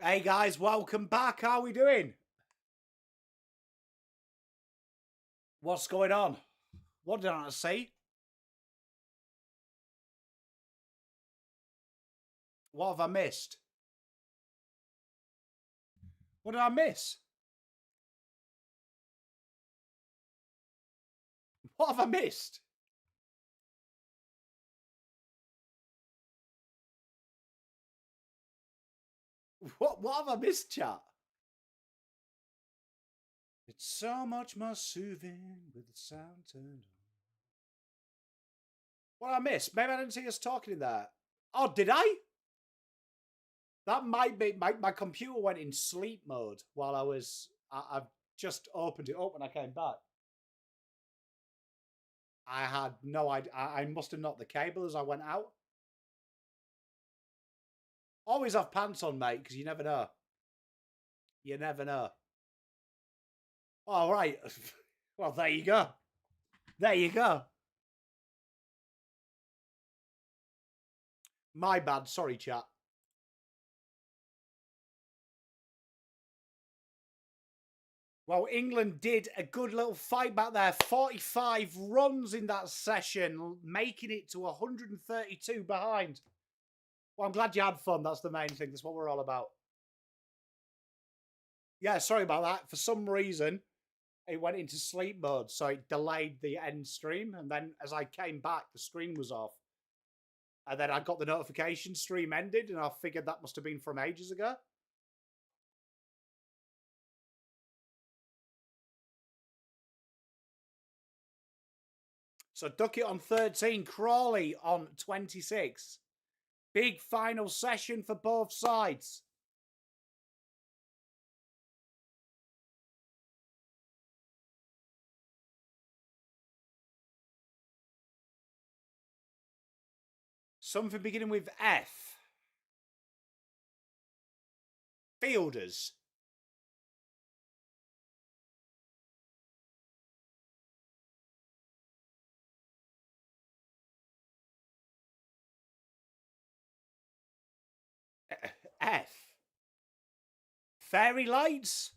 Hey guys, welcome back. How are we doing? What's going on? What did I say? What have I missed? What did I miss? What have I missed? What have I missed, chat? It's so much more soothing with the sound turned on. What did I miss? Maybe I didn't see us talking in there. Oh, did I? That might be my computer went in sleep mode while I've just opened it up when I came back. I had no idea. I must have knocked the cable as I went out. Always have pants on, mate, because you never know. You never know. All right. Well, there you go. There you go. My bad. Sorry, chat. Well, England did a good little fight back there. 45 runs in that session, making it to 132 behind. Well, I'm glad you had fun. That's the main thing. That's what we're all about. Yeah, sorry about that. For some reason, it went into sleep mode, so it delayed the end stream. And then as I came back, the screen was off. And then I got the notification stream ended, and I figured that must have been from ages ago. So Duckett on 13, Crawley on 26. Big final session for both sides. Something beginning with F. Fielders. F. Fairy lights.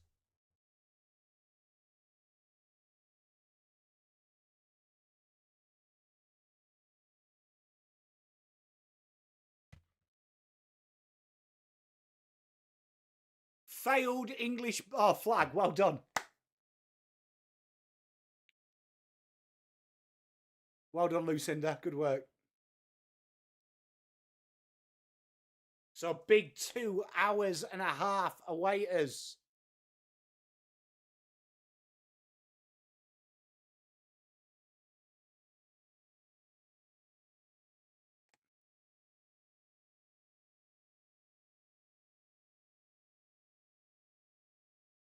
Failed English. Oh, flag. Well done. Well done, Lucinda. Good work. So big 2 hours and a half await us.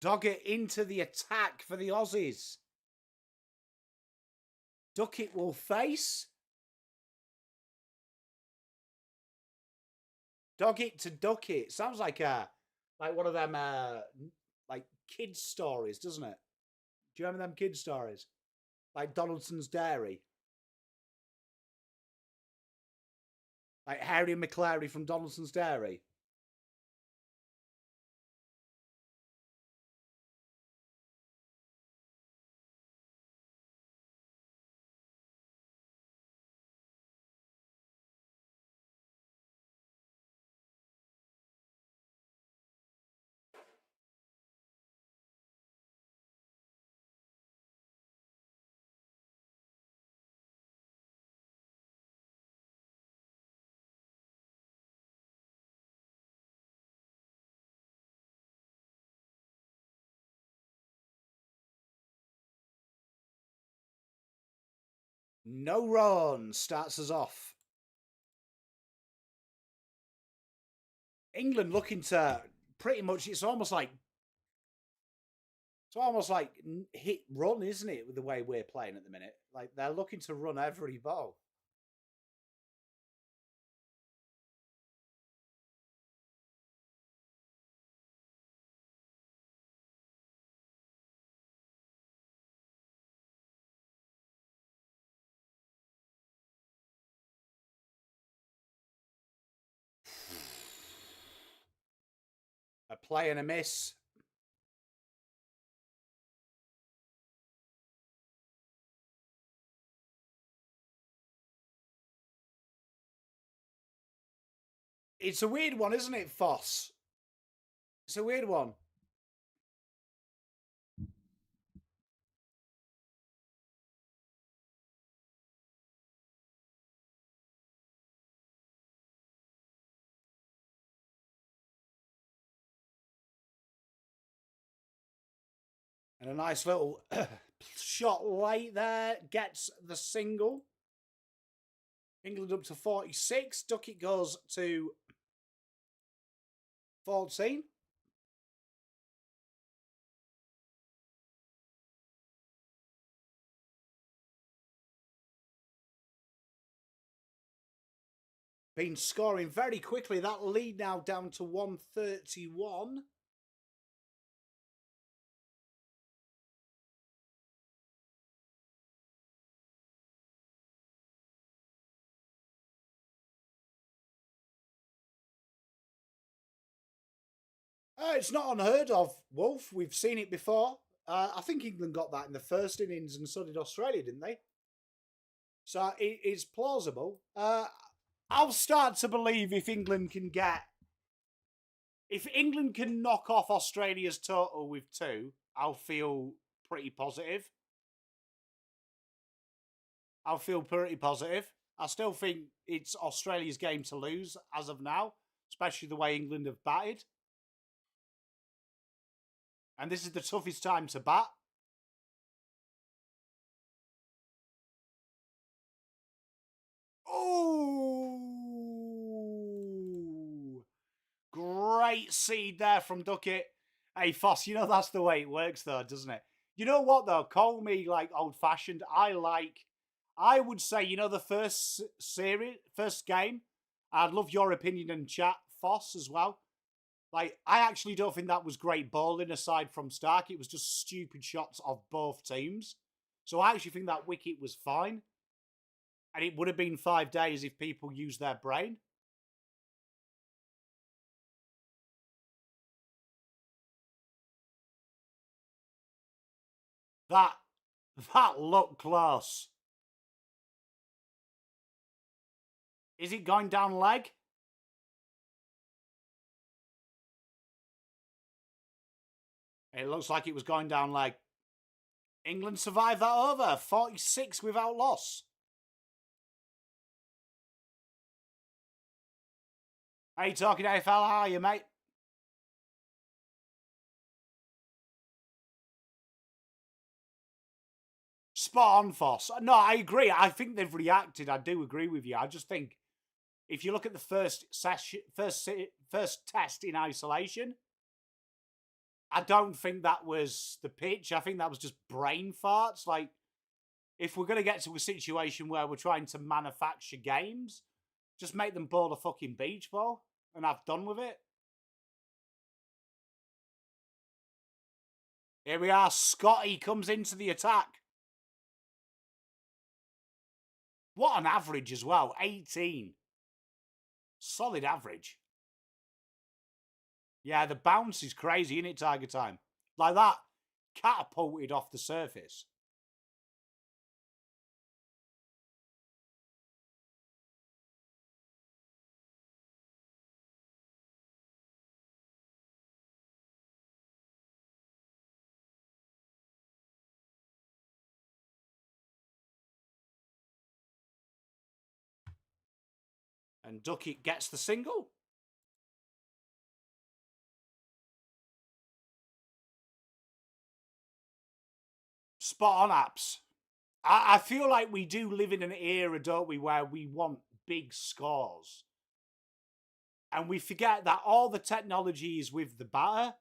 Doggett into the attack for the Aussies. Duckett will face. Doggett to Duckett. Sounds like one of them like kids stories, doesn't it? Do you remember them kids stories? Like Donaldson's Dairy. Like Harry and McClary from Donaldson's Dairy. No run starts us off. England looking to pretty much, it's almost like hit run, isn't it, with the way we're playing at the minute? Like they're looking to run every ball. play and a miss. It's a weird one, isn't it, Foss? It's a weird one. And a nice little shot late there. Gets the single. England up to 46. Duckett goes to 14. Been scoring very quickly. That lead now down to 131. It's not unheard of, Wolf. We've seen it before. I think England got that in the first innings, and so did Australia, didn't they? So it's plausible. I'll start to believe if England can knock off Australia's total with 2, I'll feel pretty positive. I still think it's Australia's game to lose as of now, especially the way England have batted. And this is the toughest time to bat. Oh! Great seed there from Duckett. Hey, Foss, you know that's the way it works, though, doesn't it? You know what, though? Call me, like, old-fashioned. I would say, you know, the first game, I'd love your opinion in chat, Foss, as well. Like, I actually don't think that was great bowling aside from Stark. It was just stupid shots of both teams. So I actually think that wicket was fine. And it would have been 5 days if people used their brain. That looked close. Is it going down leg? It looks like it was going down leg. England survived that over. 46 without loss. How you talking, AFL? How are you, mate? Spot on, Foss. No, I agree. I think they've reacted. I do agree with you. I just think if you look at the first test in isolation, I don't think that was the pitch. I think that was just brain farts. Like, if we're going to get to a situation where we're trying to manufacture games, just make them bowl a fucking beach ball and have done with it. Here we are. Scotty comes into the attack. What an average as well. 18. Solid average. Yeah, the bounce is crazy, isn't it, Tiger Time? Like that, catapulted off the surface. And Duckett gets the single. Spot on, Apps. I feel like we do live in an era, don't we, where we want big scores. And we forget that all the technology is with the batter.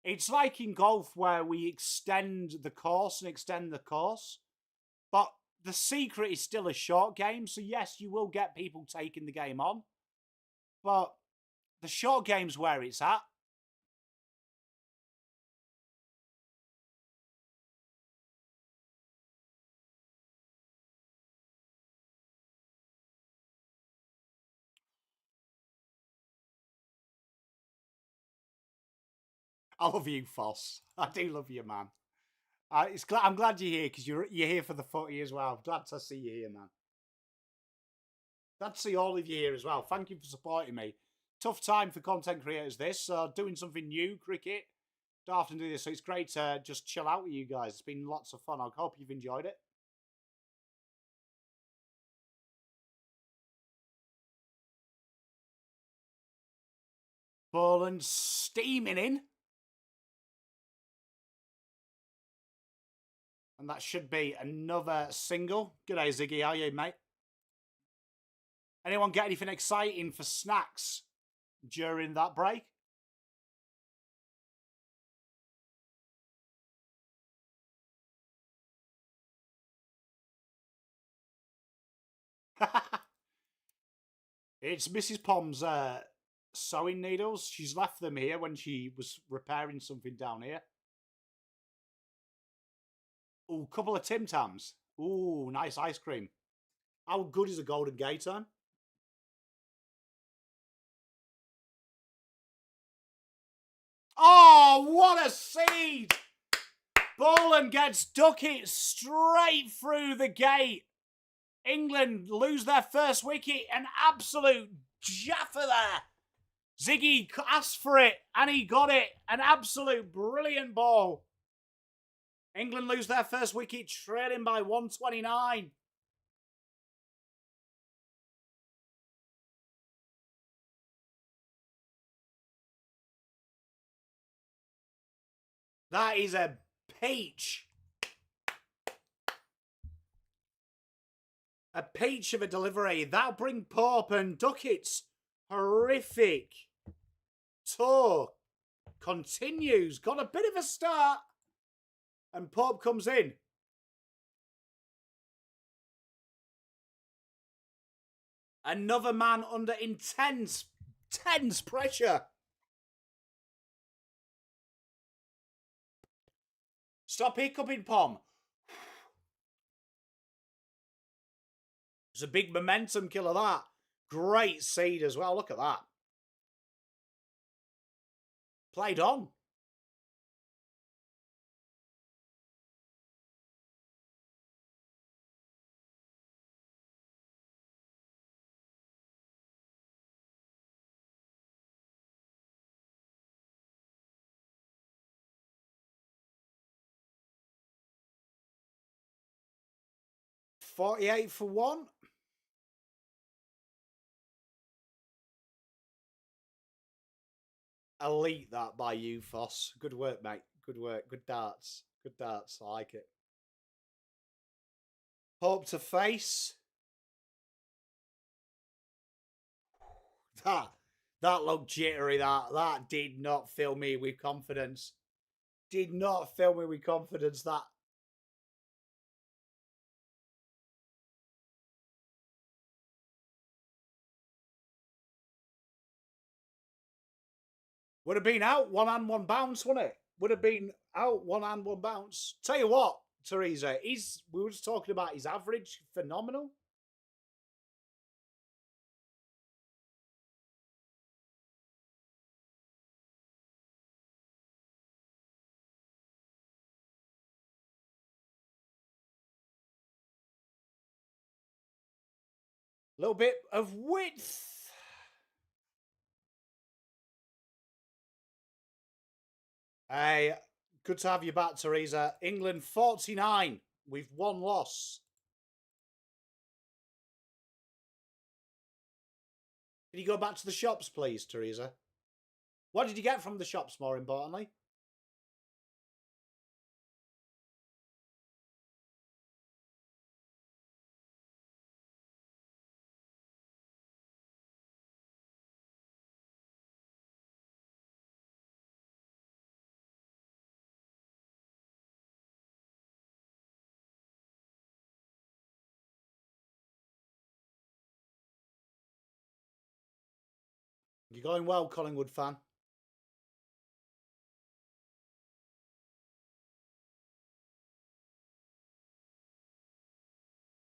It's like in golf where we extend the course. But the secret is still a short game. So, yes, you will get people taking the game on. But the short game's where it's at. I love you, Foss. I do love you, man. I'm glad you're here because you're here for the footy as well. Glad to see you here, man. Glad to see all of you here as well. Thank you for supporting me. Tough time for content creators, this. Doing something new, cricket. Don't often do this, so it's great to just chill out with you guys. It's been lots of fun. I hope you've enjoyed it. Ball and steaming in. And that should be another single. Good day, Ziggy. How are you, mate? Anyone get anything exciting for snacks during that break? It's Mrs. Pom's sewing needles. She's left them here when she was repairing something down here. Ooh, couple of Tim Tams. Ooh, nice ice cream. How good is a Golden Gator? Oh, what a seed! Boland gets ducket straight through the gate. England lose their first wicket. An absolute jaffer there. Ziggy asked for it, and he got it. An absolute brilliant ball. England lose their first wicket, trailing by 129. That is a peach. A peach of a delivery. That'll bring Pope and Duckett's horrific tour continues. Got a bit of a start. And Pope comes in. Another man under intense pressure. Stop hiccuping, Pom. It's a big momentum killer, that. Great seed as well. Look at that. Played on. $48 for one. Elite that by you, Foss. Good work, mate. Good work. Good darts. Good darts. I like it. Hope to face. That looked jittery. That did not fill me with confidence. Did not fill me with confidence. That. Would have been out one and one bounce, wouldn't it? Would have been out one and one bounce. Tell you what, Teresa, we were just talking about his average, phenomenal. A little bit of width. Hey, good to have you back, Teresa. England 49 with one loss. Can you go back to the shops, please, Teresa? What did you get from the shops, more importantly? You're going well, Collingwood fan.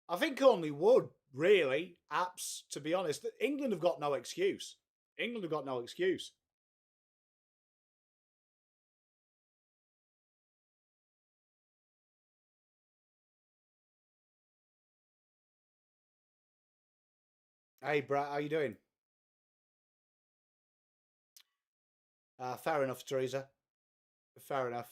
I think only would, really. Apps, to be honest. England have got no excuse. England have got no excuse. Hey, Brett, how you doing? Fair enough, Teresa. Fair enough.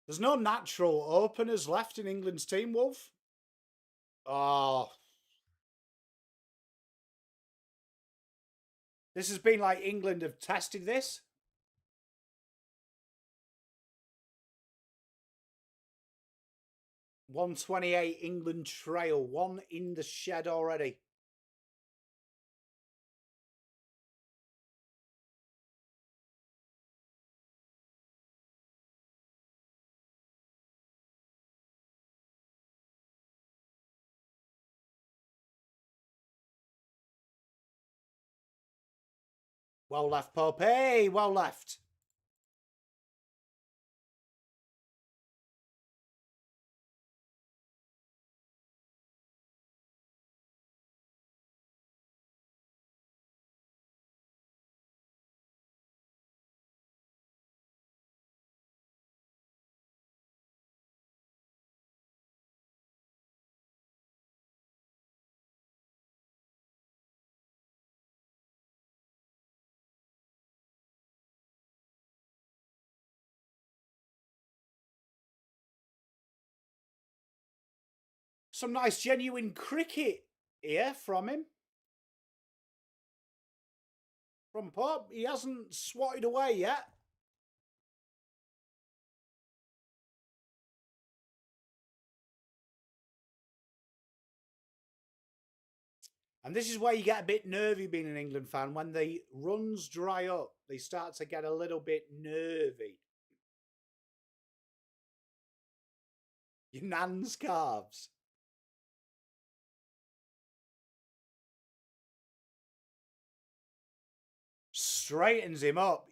There's no natural openers left in England's team, Wolf. Oh, this has been like England have tested this. $128 England trail, one in the shed already. Well left, Pope. Hey, well left. Some nice genuine cricket here from him. From Pope. He hasn't swatted away yet. And this is where you get a bit nervy being an England fan. When the runs dry up, they start to get a little bit nervy. Your nan's calves. Straightens him up.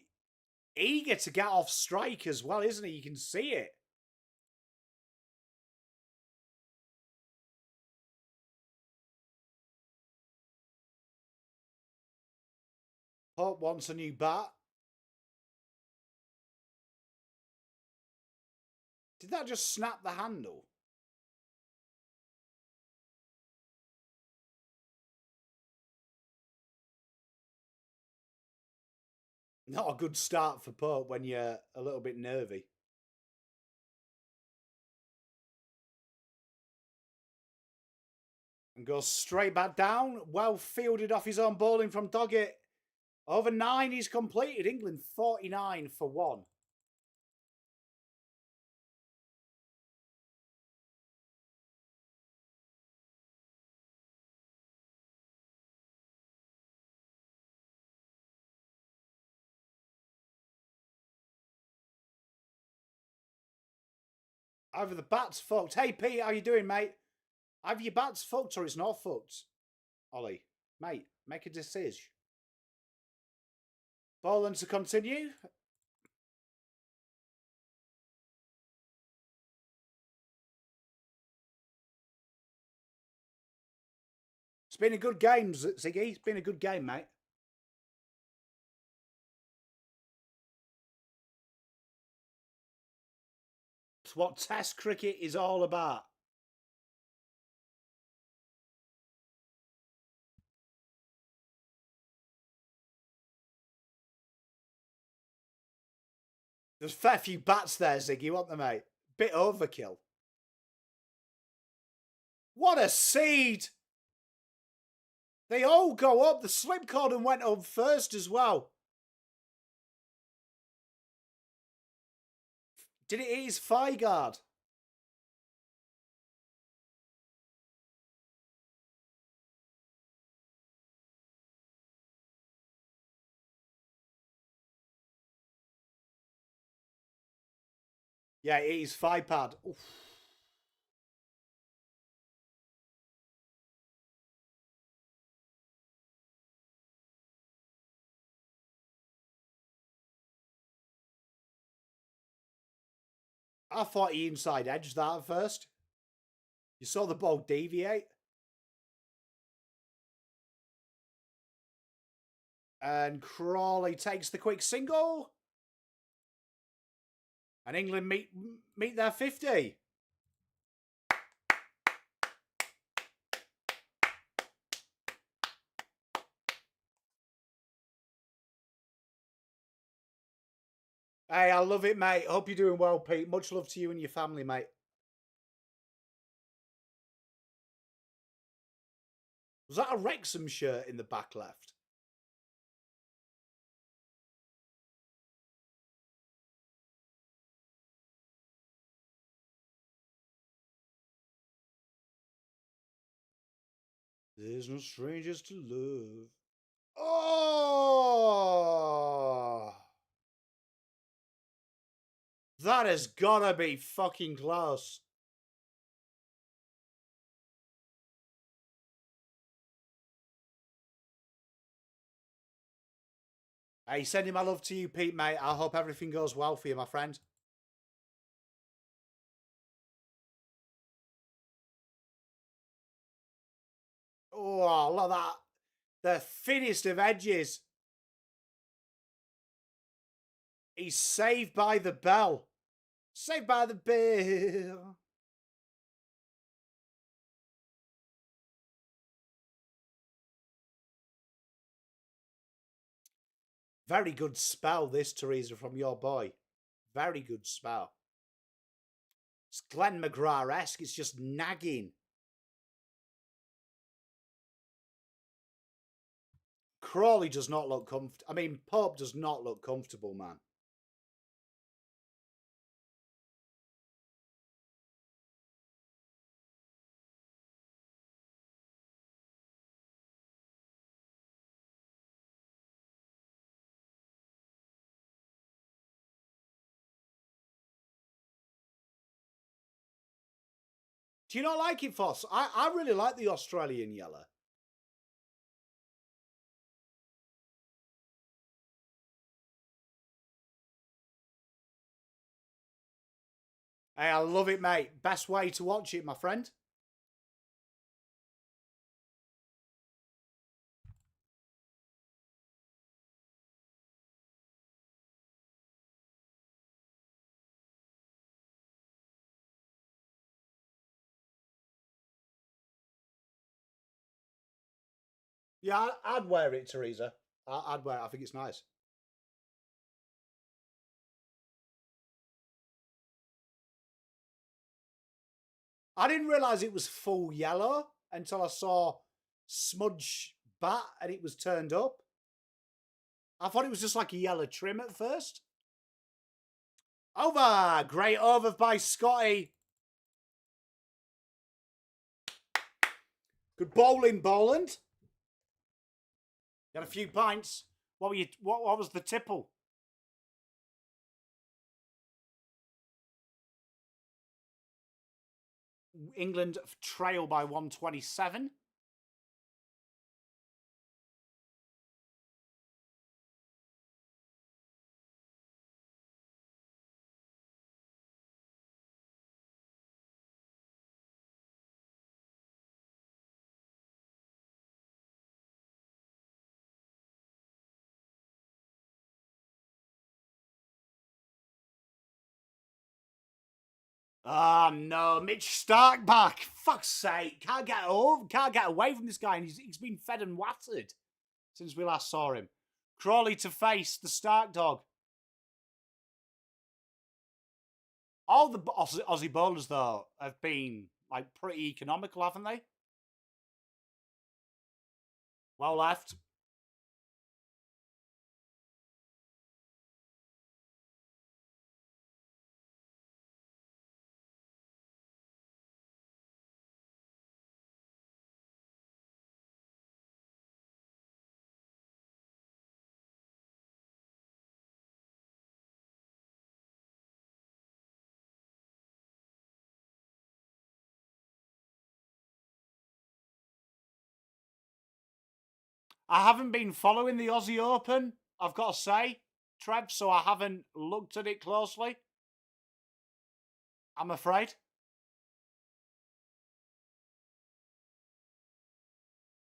Eager to get off strike as well, isn't he? You can see it. Pope wants a new bat. Did that just snap the handle? Not a good start for Pope when you're a little bit nervy. And goes straight back down. Well fielded off his own bowling from Doggett. Over 9 he's completed. England 49 for 1. Either the bat's fucked. Hey, Pete, how you doing, mate? Either your bat's fucked or it's not fucked. Ollie, mate, make a decision. Bowling to continue. It's been a good game, Ziggy. It's been a good game, mate. It's what Test cricket is all about. There's a fair few bats there, Ziggy, weren't there, mate? Bit overkill. What a seed! They all go up. The slip cordon went up first as well. Did it hit his thigh guard? Yeah, it hit his thigh pad. Oof. I thought he inside edged that at first. You saw the ball deviate. And Crawley takes the quick single. And England meet their 50. Hey, I love it, mate. Hope you're doing well, Pete. Much love to you and your family, mate. Was that a Wrexham shirt in the back left? There's no strangers to love. Oh! That has gotta be fucking close. Hey, sending my love to you, Pete, mate. I hope everything goes well for you, my friend. Oh, look at that. The thinnest of edges. He's saved by the bell. Saved by the bell. Very good spell, this, Teresa, from your boy. Very good spell. It's Glenn McGrath-esque. It's just nagging. Crawley does not look comfortable. I mean, Pope does not look comfortable, man. Do you not like it, Foss? I really like the Australian yellow. Hey, I love it, mate. Best way to watch it, my friend. Yeah, I'd wear it, Teresa. I'd wear it. I think it's nice. I didn't realise it was full yellow until I saw smudge bat and it was turned up. I thought it was just like a yellow trim at first. Over! Great over by Scotty. Good bowling, Boland. Got a few pints. What was the tipple? England trail by 127. Ah, no, Mitch Stark back. Fuck's sake. Can't get away from this guy, and he's been fed and watered since we last saw him. Crawley to face the Stark dog. All the Aussie bowlers, though, have been like pretty economical, haven't they? Well left. I haven't been following the Aussie Open, I've got to say, Trev, so I haven't looked at it closely. I'm afraid.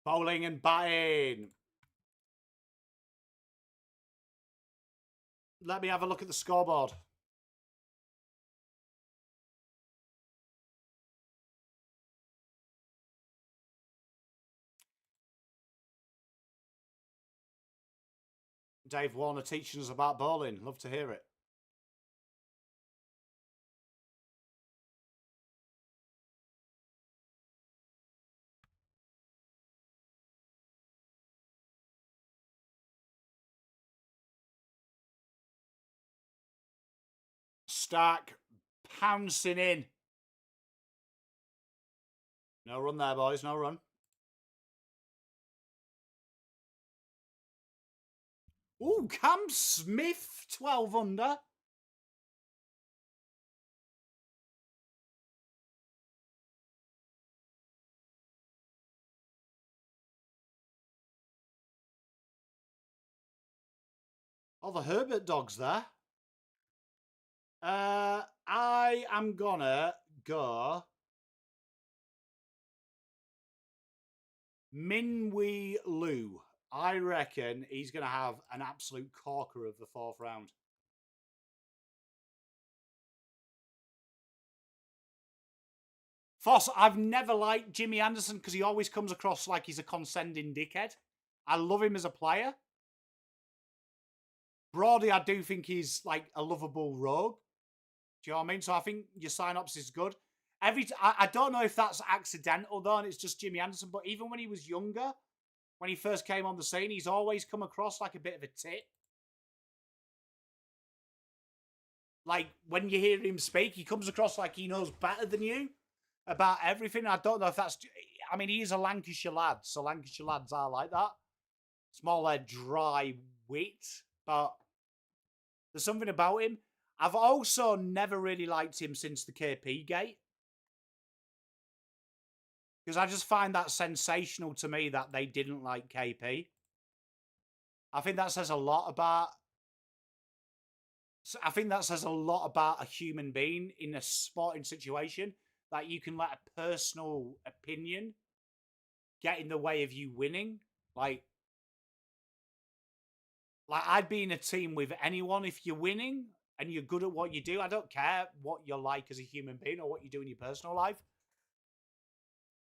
Bowling and batting. Let me have a look at the scoreboard. Dave Warner teaching us about bowling. Love to hear it. Stark pouncing in. No run there, boys. No run. Ooh, Cam Smith, 12 under. Oh, the Herbert dog's there. I am gonna go Minwee Lu. I reckon he's gonna have an absolute corker of the 4th round. Foss, I've never liked Jimmy Anderson because he always comes across like he's a condescending dickhead. I love him as a player. Brody, I do think he's like a lovable rogue. Do you know what I mean? So I think your synopsis is good. I don't know if that's accidental though, and it's just Jimmy Anderson. But even when he was younger, when he first came on the scene, he's always come across like a bit of a tit. Like when you hear him speak, he comes across like he knows better than you about everything. I don't know if that's. I mean, he is a Lancashire lad, so Lancashire lads are like that. It's more like dry wit, but there's something about him. I've also never really liked him since the KP gate. Because I just find that sensational to me that they didn't like KP. I think that says a lot about... I think that says a lot about a human being in a sporting situation, that you can let a personal opinion get in the way of you winning. Like I'd be in a team with anyone if you're winning and you're good at what you do. I don't care what you're like as a human being or what you do in your personal life.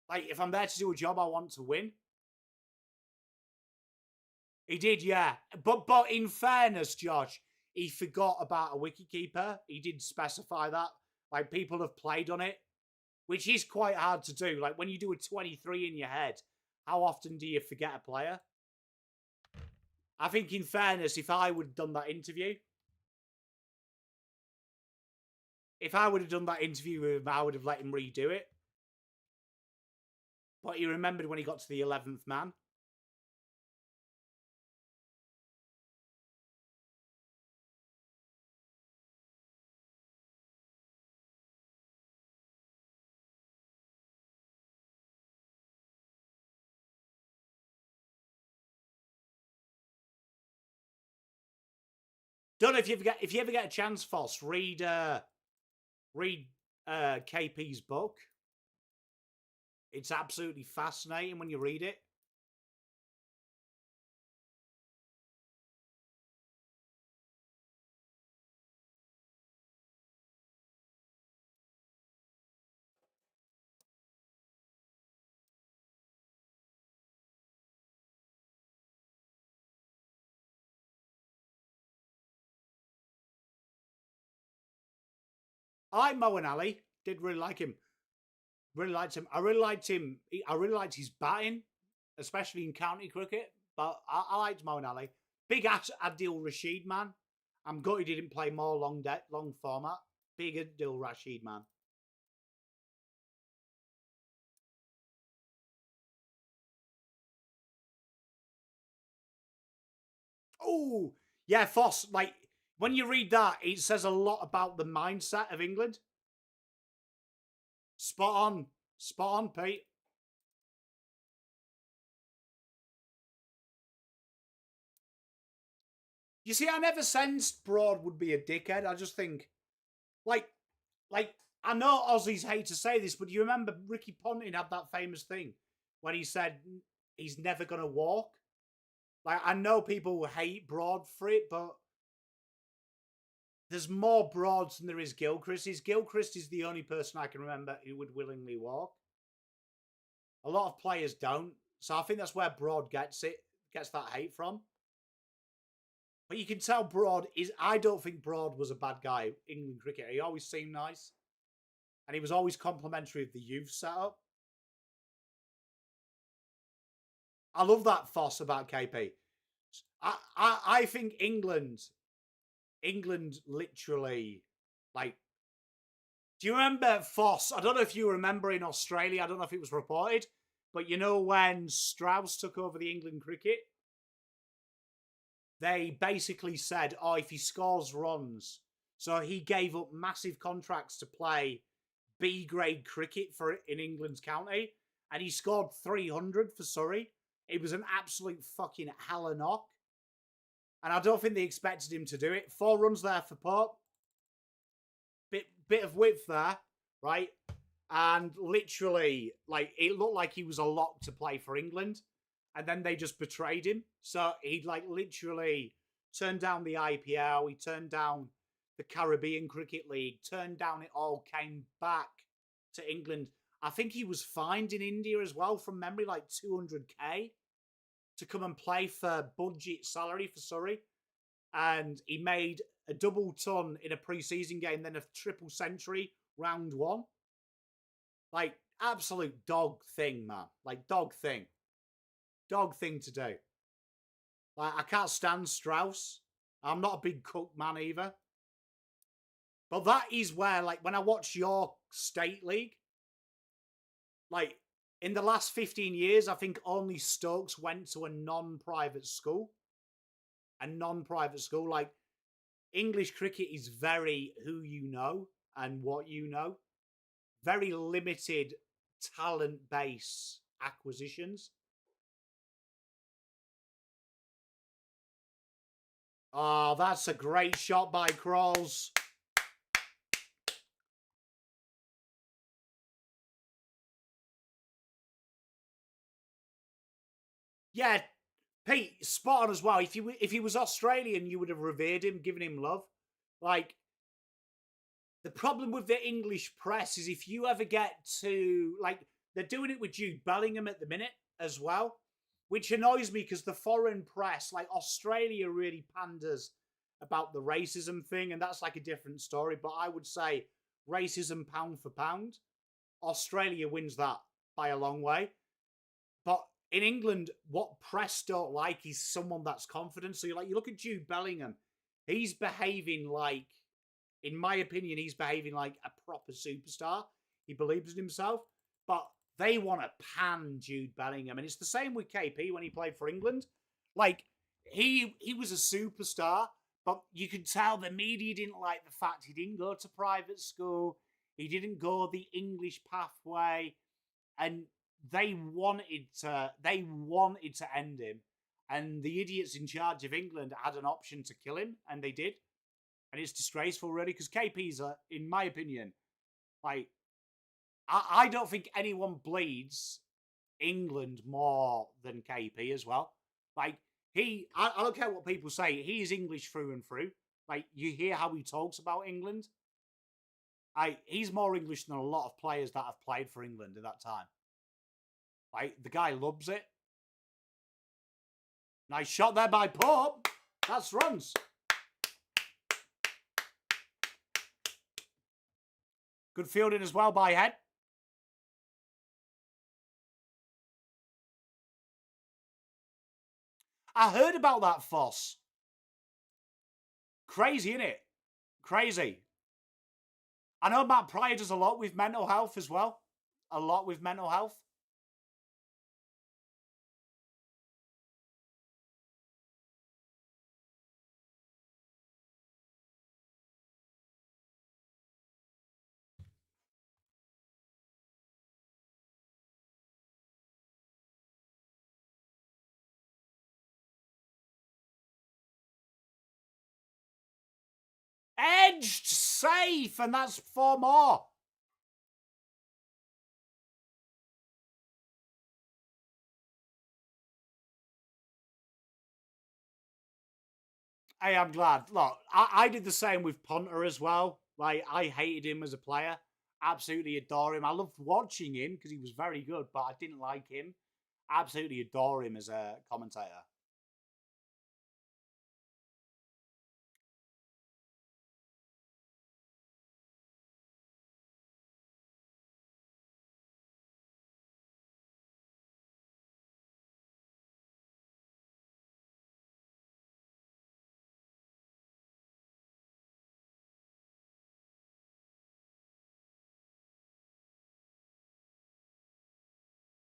Like, if I'm there to do a job, I want to win. He did, yeah. But in fairness, Josh, he forgot about a wicketkeeper. He did specify that. Like, people have played on it, which is quite hard to do. Like, when you do a 23 in your head, how often do you forget a player? I think, in fairness, if I would have done that interview, with him, I would have let him redo it. But he remembered when he got to the 11th man. Don't know if you ever get a chance, Foss, read KP's book. It's absolutely fascinating when you read it. I like Moeen Ali. Did really like him. Really liked him. I really liked him. I really liked his batting, especially in county cricket. But I liked Moeen Ali. Big Adil Rashid, man. I'm gutted he didn't play more long format. Big Adil Rashid, man. Oh, yeah, Foss. Like, when you read that, it says a lot about the mindset of England. Spot on, Pete. You see, I never sensed Broad would be a dickhead. I just think, like, I know Aussies hate to say this, but do you remember Ricky Ponting had that famous thing when he said he's never going to walk? Like, I know people hate Broad for it, but there's more Broads than there is Gilchrist. Gilchrist is the only person I can remember who would willingly walk. A lot of players don't. So I think that's where Broad gets that hate from. But you can tell Broad is, I don't think Broad was a bad guy, England cricket. He always seemed nice. And he was always complimentary of the youth setup. I love that fuss about KP. I think England literally, like, do you remember Foss? I don't know if you remember in Australia, I don't know if it was reported, but you know when Strauss took over the England cricket, they basically said, oh, if he scores runs. So he gave up massive contracts to play B-grade cricket in England's county, and he scored 300 for Surrey. It was an absolute fucking hella knock. And I don't think they expected him to do it. 4 runs there for Pope. Bit of width there, right? And literally, like, it looked like he was a lock to play for England. And then they just betrayed him. So he'd, like, literally turned down the IPL. He turned down the Caribbean Cricket League. Turned down it all. Came back to England. I think he was fined in India as well, from memory, like 200k. To come and play for budget salary for Surrey. And he made a double ton in a pre-season game, then a triple century round 1. Like, absolute dog thing, man. Like, dog thing. Dog thing to do. Like, I can't stand Strauss. I'm not a big Cook man either. But that is where, like, when I watch your state league, like, in the last 15 years, I think only Stokes went to a non-private school. A non-private school. Like, English cricket is very who you know and what you know. Very limited talent base acquisitions. Oh, that's a great shot by Kralls. Yeah, Pete, spot on as well. If he was Australian, you would have revered him, given him love. Like, the problem with the English press is if you ever get to, like, they're doing it with Jude Bellingham at the minute as well, which annoys me because the foreign press, like Australia, really panders about the racism thing, and that's like a different story. But I would say racism pound for pound, Australia wins that by a long way. But in England, what press don't like is someone that's confident. So you look at Jude Bellingham, he's behaving like, in my opinion, he's behaving like a proper superstar. He believes in himself, but they want to pan Jude Bellingham. And it's the same with KP when he played for England. Like, he was a superstar, but you could tell the media didn't like the fact he didn't go to private school. He didn't go the English pathway. And they wanted to end him. And the idiots in charge of England had an option to kill him, and they did. And it's disgraceful, really, because KP's, in my opinion, like, I don't think anyone bleeds England more than KP as well. Like, I don't care what people say, he is English through and through. Like, you hear how he talks about England. He's more English than a lot of players that have played for England at that time. Like, the guy loves it. Nice shot there by Pope. That's runs. Good fielding as well by Head. I heard about that Foss. Crazy, innit? Crazy. I know Matt Pryor does a lot with mental health as well. A lot with mental health. Edged safe, and that's 4 more. Hey, I'm glad. Look, I did the same with Punter as well. Like, I hated him as a player. Absolutely adore him. I loved watching him because he was very good, but I didn't like him. Absolutely adore him as a commentator.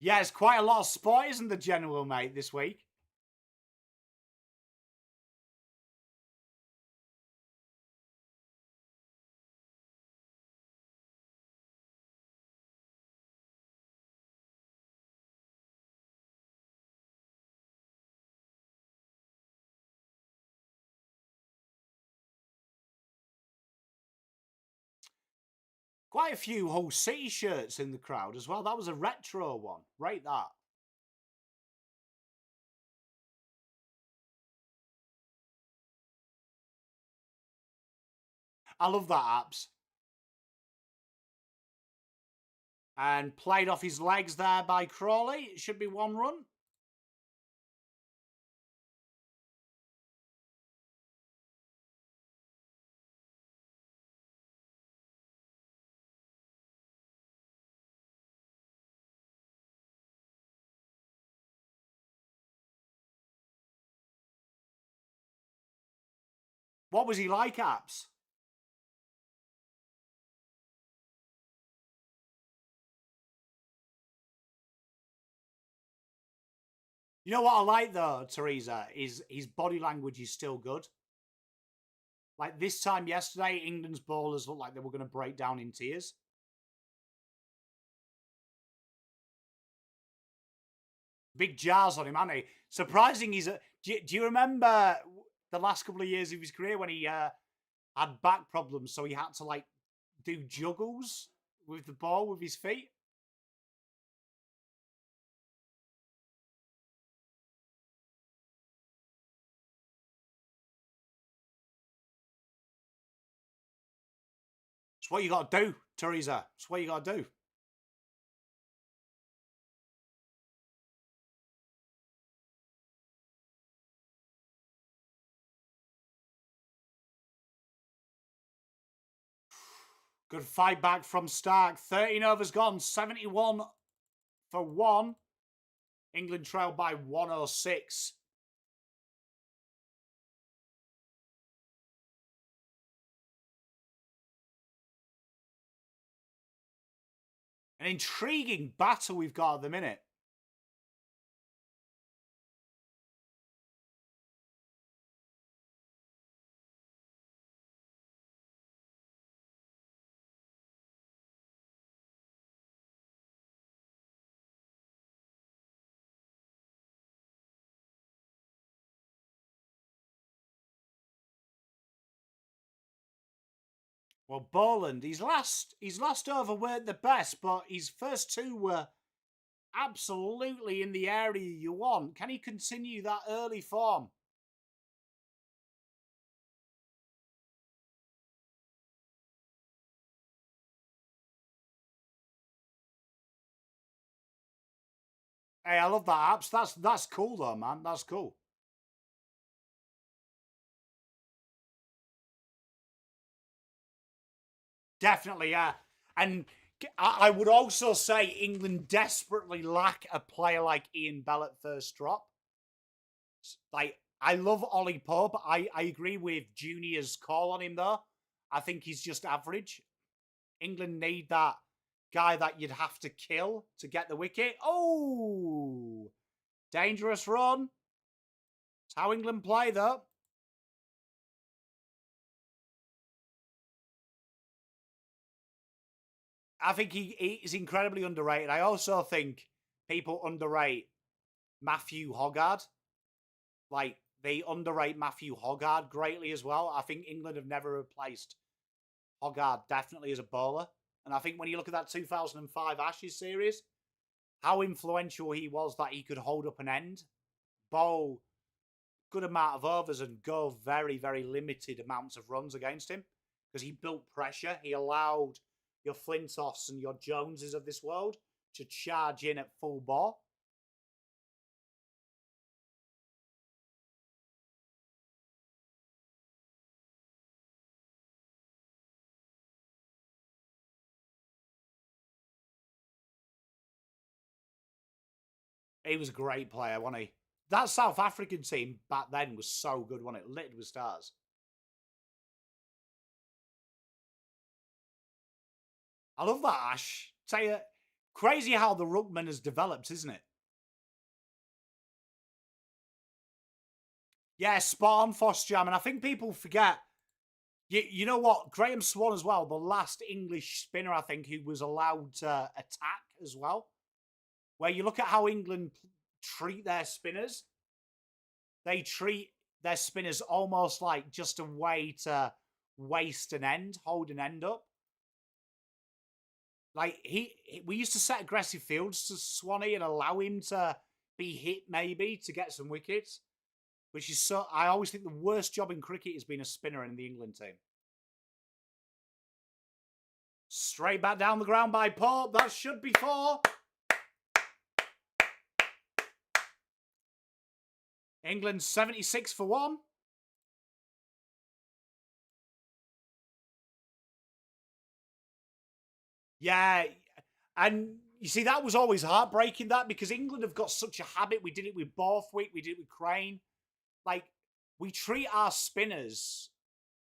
Yeah, it's quite a lot of sport, isn't the general, mate, this week? Quite a few Hull City shirts in the crowd as well. That was a retro one. Rate that. I love that, Apps. And played off his legs there by Crawley. It should be one run. What was he like, Apps? You know what I like though, Teresa, is his body language is still good. Like this time yesterday, England's bowlers looked like they were going to break down in tears. Big jars on him, hasn't he? Surprising he's... Do you remember the last couple of years of his career when he had back problems, so he had to like do juggles with the ball with his feet? It's what you got to do, Teresa. It's what you got to do. Good fight back from Stark. 13 overs gone. 71 for 1. England trailed by 106. An intriguing battle we've got at the minute. Well, Boland, his last over weren't the best, but his first two were absolutely in the area you want. Can he continue that early form? Hey, I love that, Apps. That's cool though, man. That's cool. Definitely, yeah. And I would also say England desperately lack a player like Ian Bell at first drop. Like, I love Ollie Pope. I agree with Junior's call on him, though. I think he's just average. England need that guy that you'd have to kill to get the wicket. Oh, dangerous run. It's how England play, though. I think he is incredibly underrated. I also think people underrate Matthew Hoggard. Like, they underrate Matthew Hoggard greatly as well. I think England have never replaced Hoggard definitely as a bowler. And I think when you look at that 2005 Ashes series, how influential he was that he could hold up an end, bowl good amount of overs and go very, very limited amounts of runs against him because he built pressure. He allowed your Flintoffs and your Joneses of this world to charge in at full bore. He was a great player, wasn't he? That South African team back then was so good, wasn't it? Littered with stars. I love that, Ash. Tell you, crazy how the ruckman has developed, isn't it? Yeah, spot on, Foster. And I think people forget. You know what? Graham Swan as well, the last English spinner, I think, who was allowed to attack as well. Where you look at how England treat their spinners, they treat their spinners almost like just a way to waste an end, hold an end up. Like we used to set aggressive fields to Swanee and allow him to be hit maybe to get some wickets, which is so. I always think the worst job in cricket is being a spinner in the England team. Straight back down the ground by Pope. That should be 4. England 76 for 1. Yeah, and you see, that was always heartbreaking, that, because England have got such a habit. We did it with Borthwick, we did it with Crane. Like, we treat our spinners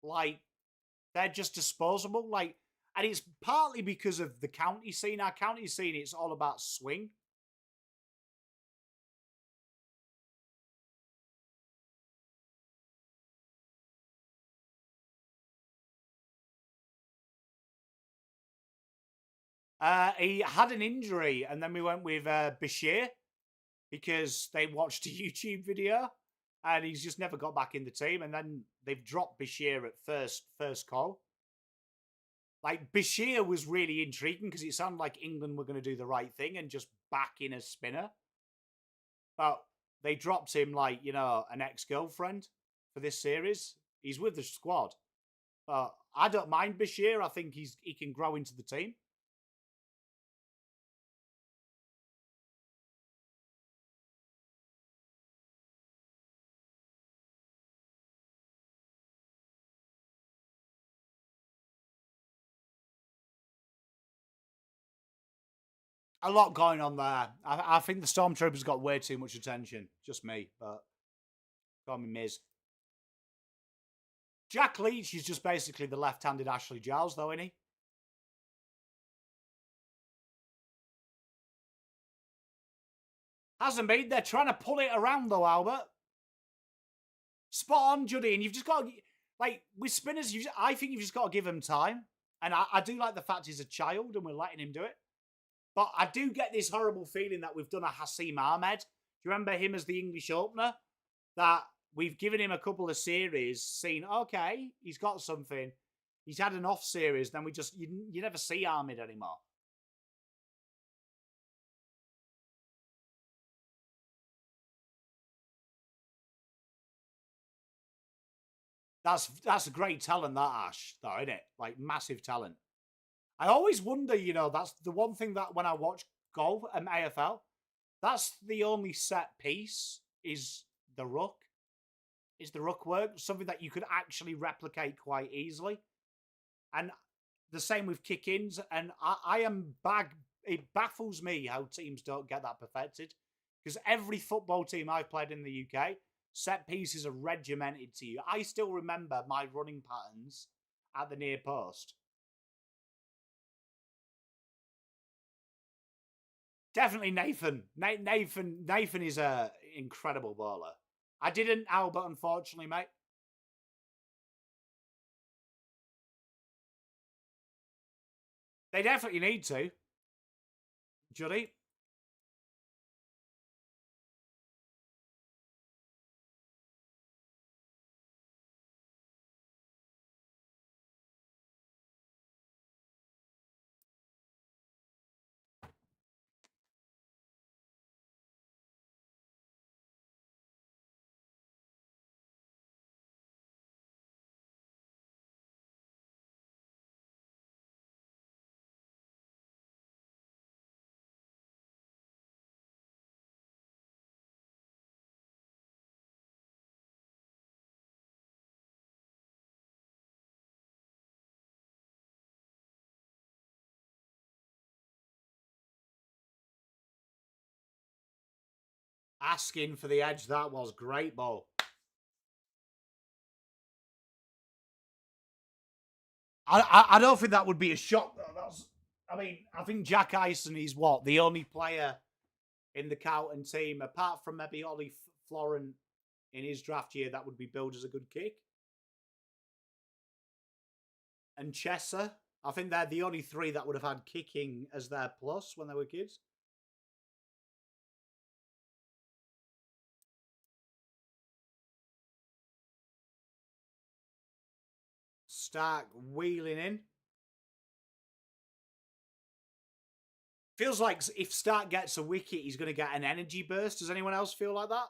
like they're just disposable. Like, and it's partly because of the county scene. Our county scene, it's all about swing. He had an injury, and then we went with Bashir because they watched a YouTube video, and he's just never got back in the team. And then they've dropped Bashir at first call. Like, Bashir was really intriguing because it sounded like England were going to do the right thing and just back in a spinner. But they dropped him like, an ex-girlfriend for this series. He's with the squad. But I don't mind Bashir. I think he can grow into the team. A lot going on there. I think the Stormtroopers got way too much attention. Just me, but call me Miz. Jack Leach is just basically the left-handed Ashley Giles, though, isn't he? Hasn't been. They're trying to pull it around, though, Albert. Spot on, Juddy. And you've just got to, like, with spinners, I think you've just got to give him time. And I do like the fact he's a child and we're letting him do it. But I do get this horrible feeling that we've done a Hasim Ahmed. Do you remember him as the English opener? That we've given him a couple of series, seen, okay, he's got something. He's had an off series, then you never see Ahmed anymore. That's a great talent, that Ash, though, isn't it? Like, massive talent. I always wonder, that's the one thing that when I watch golf and AFL, that's the only set piece is the ruck. Is the ruck work something that you could actually replicate quite easily? And the same with kick-ins. And it baffles me how teams don't get that perfected. Because every football team I've played in the UK, set pieces are regimented to you. I still remember my running patterns at the near post. Definitely Nathan. Nathan is a incredible bowler. I didn't, Albert, unfortunately, mate. They definitely need to. Juddy. Asking for the edge. That was great ball. I don't think that would be a shock, though. I think Jack Ison is what? The only player in the Carlton team, apart from maybe Ollie Florent in his draft year, that would be billed as a good kick. And Chesser. I think they're the only three that would have had kicking as their plus when they were kids. Stark wheeling in. Feels like if Stark gets a wicket, he's going to get an energy burst. Does anyone else feel like that?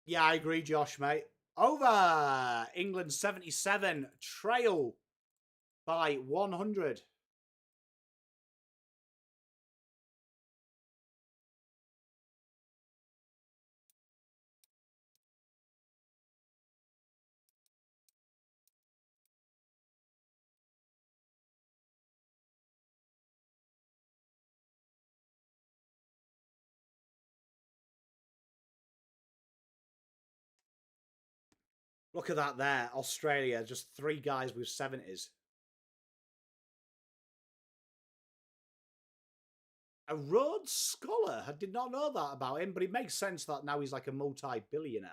Yeah, I agree, Josh, mate. Over. England 77 trail by 100. Look at that there. Australia, just 3 guys with 70s. A Rhodes Scholar. I did not know that about him, but it makes sense that now he's like a multi-billionaire.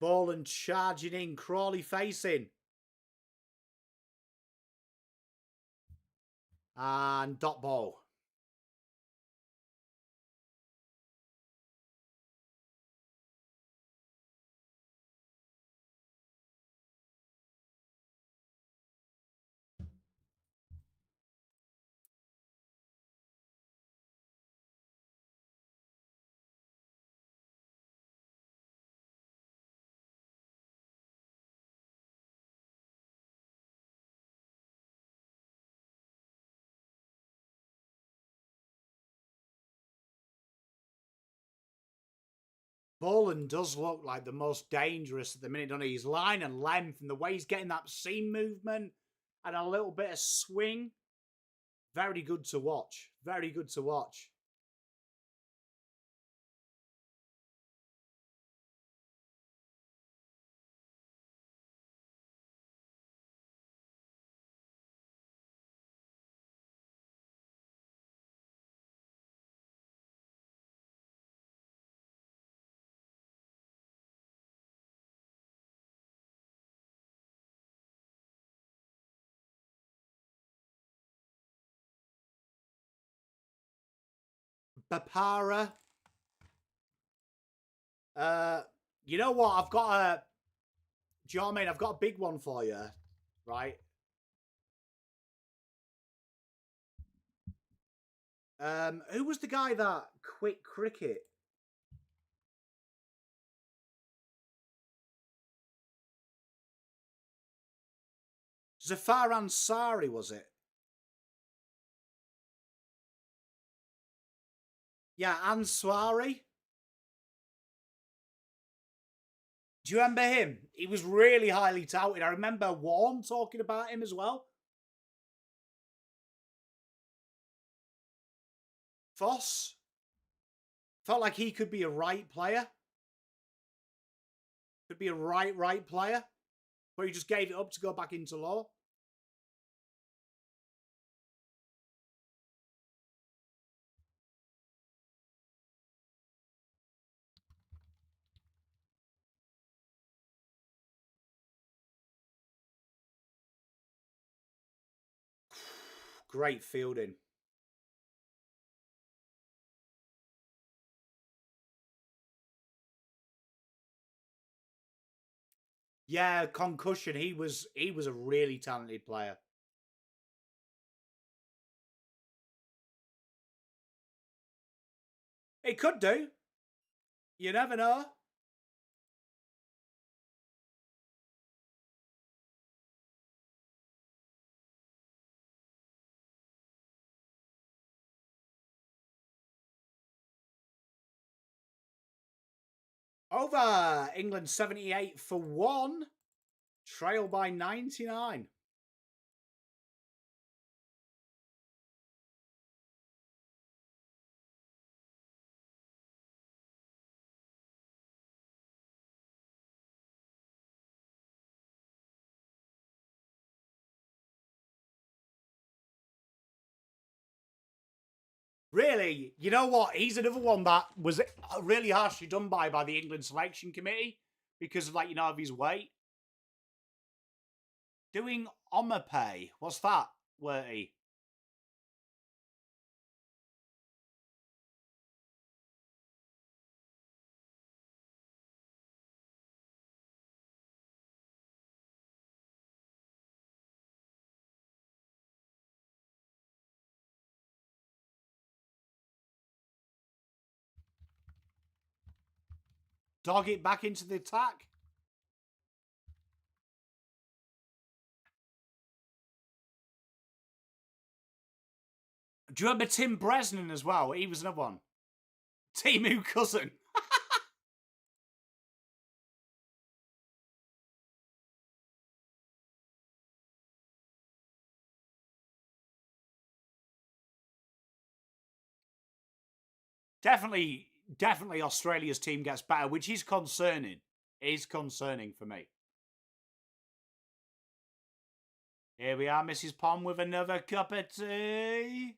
Ball and charging in. Crawley facing. And dot ball. Boland does look like the most dangerous at the minute, doesn't he? His line and length and the way he's getting that seam movement and a little bit of swing. Very good to watch. Very good to watch. Bapara. You know what? I've got a... Do you know what I mean? I've got a big one for you, right? Who was the guy that quit cricket? Zafar Ansari, was it? Yeah, Ansari. Do you remember him? He was really highly touted. I remember Warren talking about him as well. Foss. Felt like he could be a right player. Could be a right player. But he just gave it up to go back into law. Great fielding. Yeah, concussion. He was a really talented player. It could do. You never know. Over. England 78 for 1. Trail by 99. Really, you know what? He's another one that was really harshly done by the England selection committee because of, like, of his weight. Doing Omape. What's that, Werty? Dog it back into the attack. Do you remember Tim Bresnan as well? He was another one. Timu Cousin. Definitely Australia's team gets better, which is concerning. Is concerning for me. Here we are, Mrs. Pom, with another cup of tea.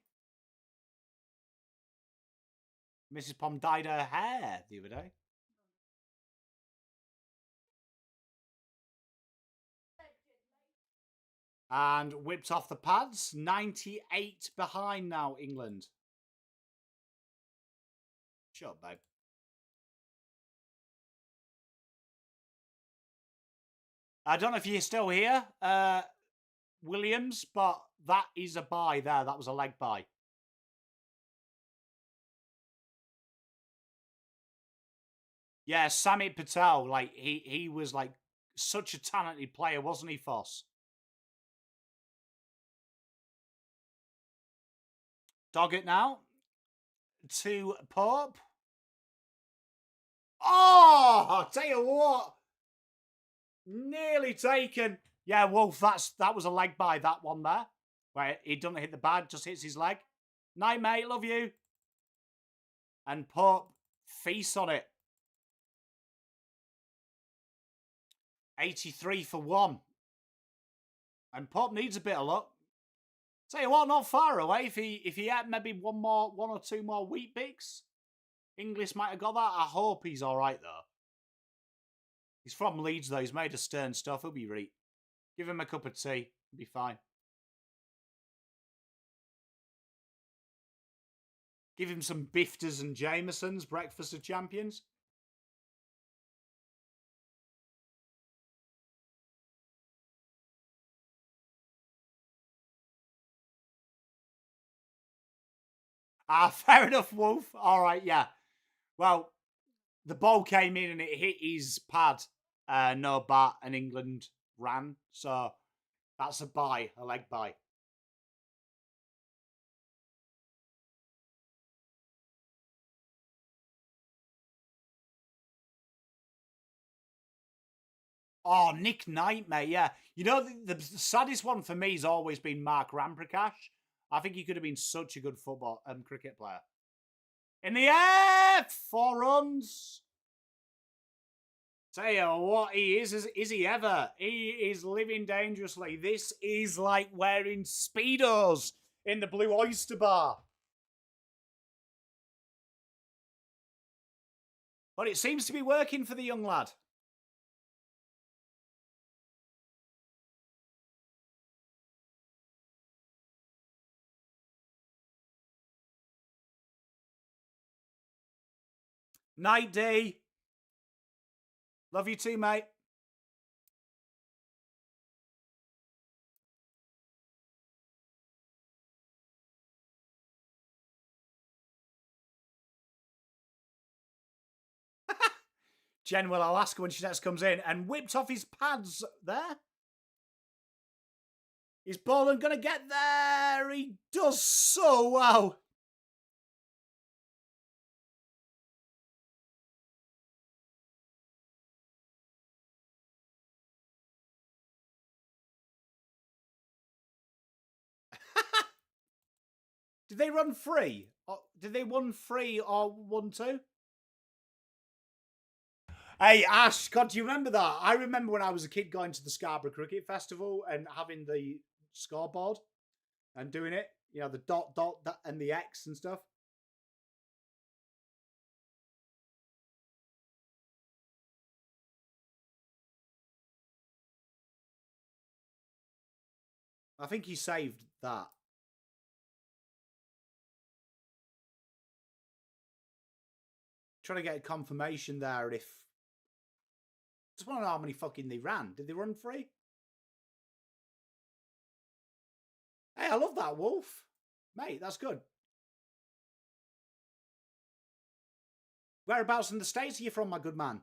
Mrs. Pom dyed her hair the other day. And whipped off the pads. 98 behind now, England. Shut up, babe. I don't know if you're still here, Williams, but that is a bye there. That was a leg bye. Yeah, Sami Patel, like, he was, like, such a talented player, wasn't he, Foss? Doggett now to Pope. Oh, I'll tell you what. Nearly taken. Yeah, Wolf, that was a leg bye, that one there. Where he doesn't hit the bag, just hits his leg. Night, mate, love you. And Pope feasts on it. 83 for 1. And Pope needs a bit of luck. Tell you what, not far away. If he had maybe one or two more wheat bix, Inglis might have got that. I hope he's all right though. He's from Leeds though. He's made of stern stuff. He'll be right. Give him a cup of tea. He'll be fine. Give him some Bifters and Jamesons, breakfast of champions. Ah, fair enough, Wolf. All right, yeah. Well, the ball came in and it hit his pad. No bat, and England ran. So that's a bye, a leg bye. Oh, Nick Knight, mate, yeah. You know, the saddest one for me has always been Mark Ramprakash. I think he could have been such a good cricket player. In the air, 4 runs. Tell you what, he is he ever? He is living dangerously. This is like wearing Speedos in the Blue Oyster Bar. But it seems to be working for the young lad. Night, D. Love you too, mate. Jen will, I'll ask her when she next comes in. And whipped off his pads there. Is Boland going to get there? He does so well. Did they run free? Did they 1-3 or 1-2? Hey, Ash, God, do you remember that? I remember when I was a kid going to the Scarborough Cricket Festival and having the scoreboard and doing it. You know, the dot, and the X and stuff. I think he saved that. Trying to get a confirmation there if... Just want to know how many fucking they ran. Did they run free? Hey, I love that, Wolf. Mate, that's good. Whereabouts in the States are you from, my good man?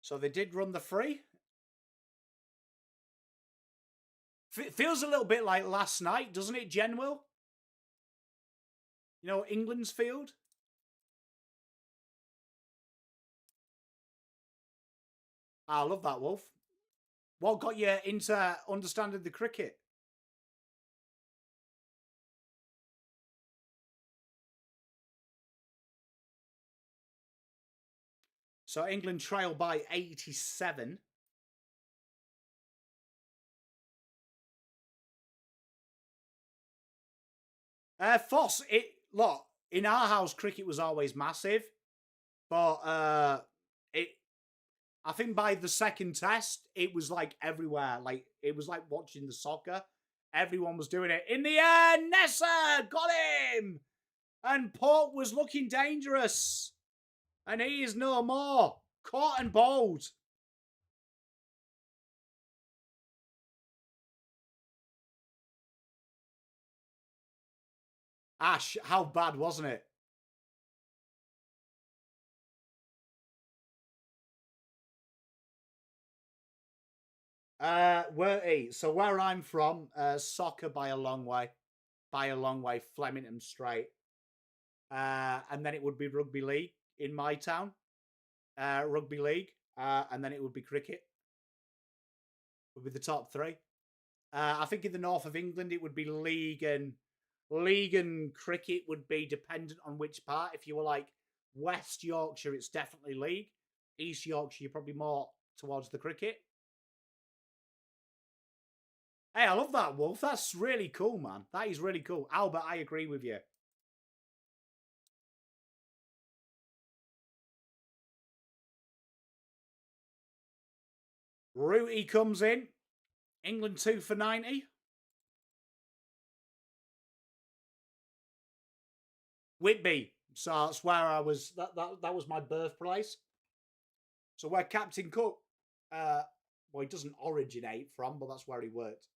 So they did run the free. Feels a little bit like last night, doesn't it, Genwell? You know, England's field. I love that, Wolf. What got you into understanding the cricket? So England trail by 87. Foss, look, in our house, cricket was always massive. But I think by the second test, it was like everywhere. Like, it was like watching the soccer. Everyone was doing it. In the air, Nessa got him! And Port was looking dangerous. And he is no more. Caught and bowled. Ash, how bad, wasn't it? So where I'm from, soccer by a long way. By a long way, Flemington straight. And then it would be rugby league in my town. Rugby league. And then it would be cricket. Would be the top three. I think in the north of England it would be league and cricket would be dependent on which part. If you were like West Yorkshire, it's definitely league. East Yorkshire, you're probably more towards the cricket. Hey, I love that, Wolf. That's really cool, man. That is really cool. Albert, I agree with you. Rooty comes in. England 2 for 90. Whitby. So that's where I was. That was my birthplace. So where Captain Cook, well, he doesn't originate from, but that's where he worked.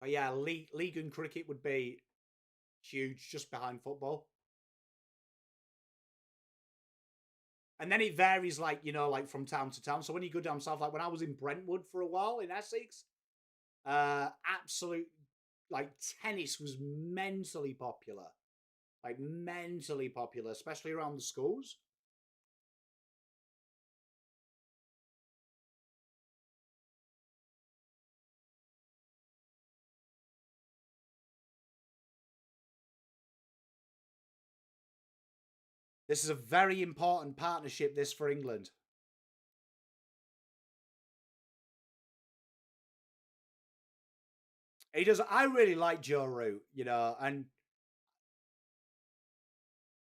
But yeah, league and cricket would be huge, just behind football. And then it varies, like, you know, like from town to town. So when you go down south, like when I was in Brentwood for a while in Essex, absolute, like, tennis was mentally popular. Like, mentally popular, especially around the schools. This is a very important partnership, this, for England. He does. I really like Joe Root, you know, and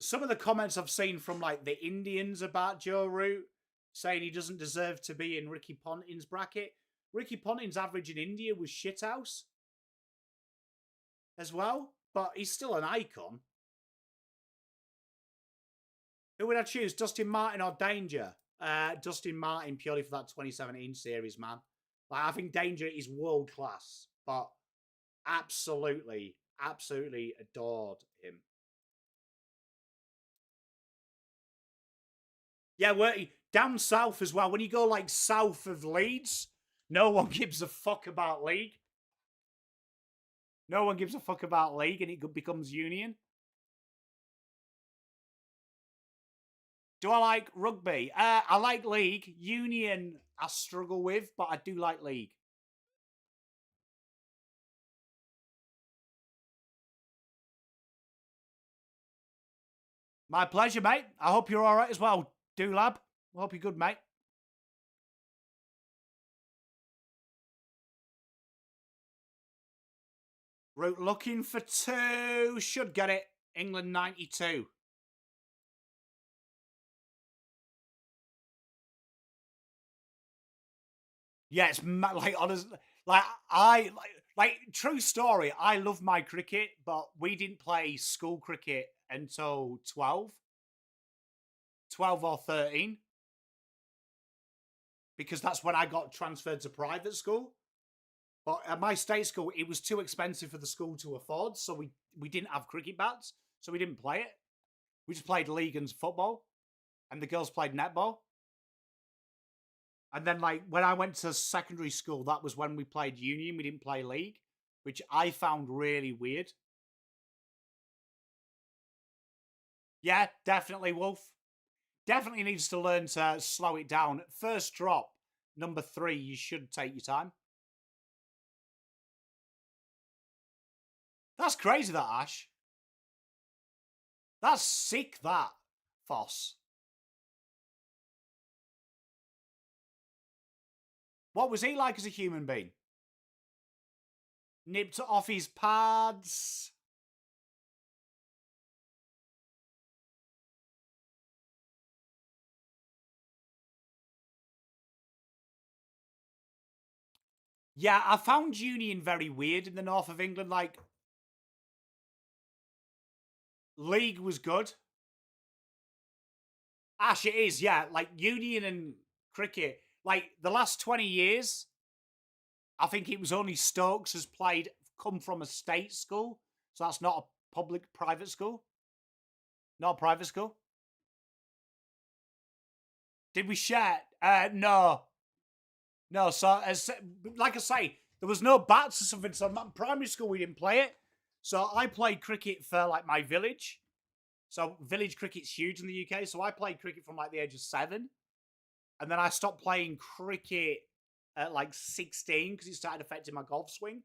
some of the comments I've seen from like the Indians about Joe Root saying he doesn't deserve to be in Ricky Ponting's bracket. Ricky Ponting's average in India was shithouse as well, but he's still an icon. Who would I choose, Dustin Martin or Danger? Dustin Martin, purely for that 2017 series, man. Like, I think Danger is world class. but absolutely, absolutely adored him. Yeah, down south as well. When you go like south of Leeds, no one gives a fuck about league. No one gives a fuck about league, and it becomes union. Do I like rugby? I like league. Union, I struggle with, but I do like league. My pleasure, mate. I hope you're all right as well, Doolab. I hope you're good, mate. Route looking for two. Should get it. England 92. Yeah, it's like honestly, like true story. I love my cricket, but we didn't play school cricket until 12 or 13, because that's when I got transferred to private school. But at my state school, it was too expensive for the school to afford, so we didn't have cricket bats, so we didn't play it. We just played league and football, and the girls played netball. And then, like, when I went to secondary school, that was when we played union. We didn't play league, which I found really weird. Yeah, definitely, Wolf. Definitely needs to learn to slow it down. First drop, number 3, you should take your time. That's crazy, that, Ash. That's sick, that, Foss. What was he like as a human being? Nipped off his pads. Yeah, I found Union very weird in the north of England. Like, league was good. Ash, it is, yeah. Like, Union and cricket, like, the last 20 years, I think it was only Stokes has come from a state school. So that's not a private school. Not a private school. Did we share? No. No, so like I say, there was no bats or something. So primary school, we didn't play it. So I played cricket for like my village. So village cricket's huge in the UK. So I played cricket from like the age of 7. And then I stopped playing cricket at like 16 because it started affecting my golf swing.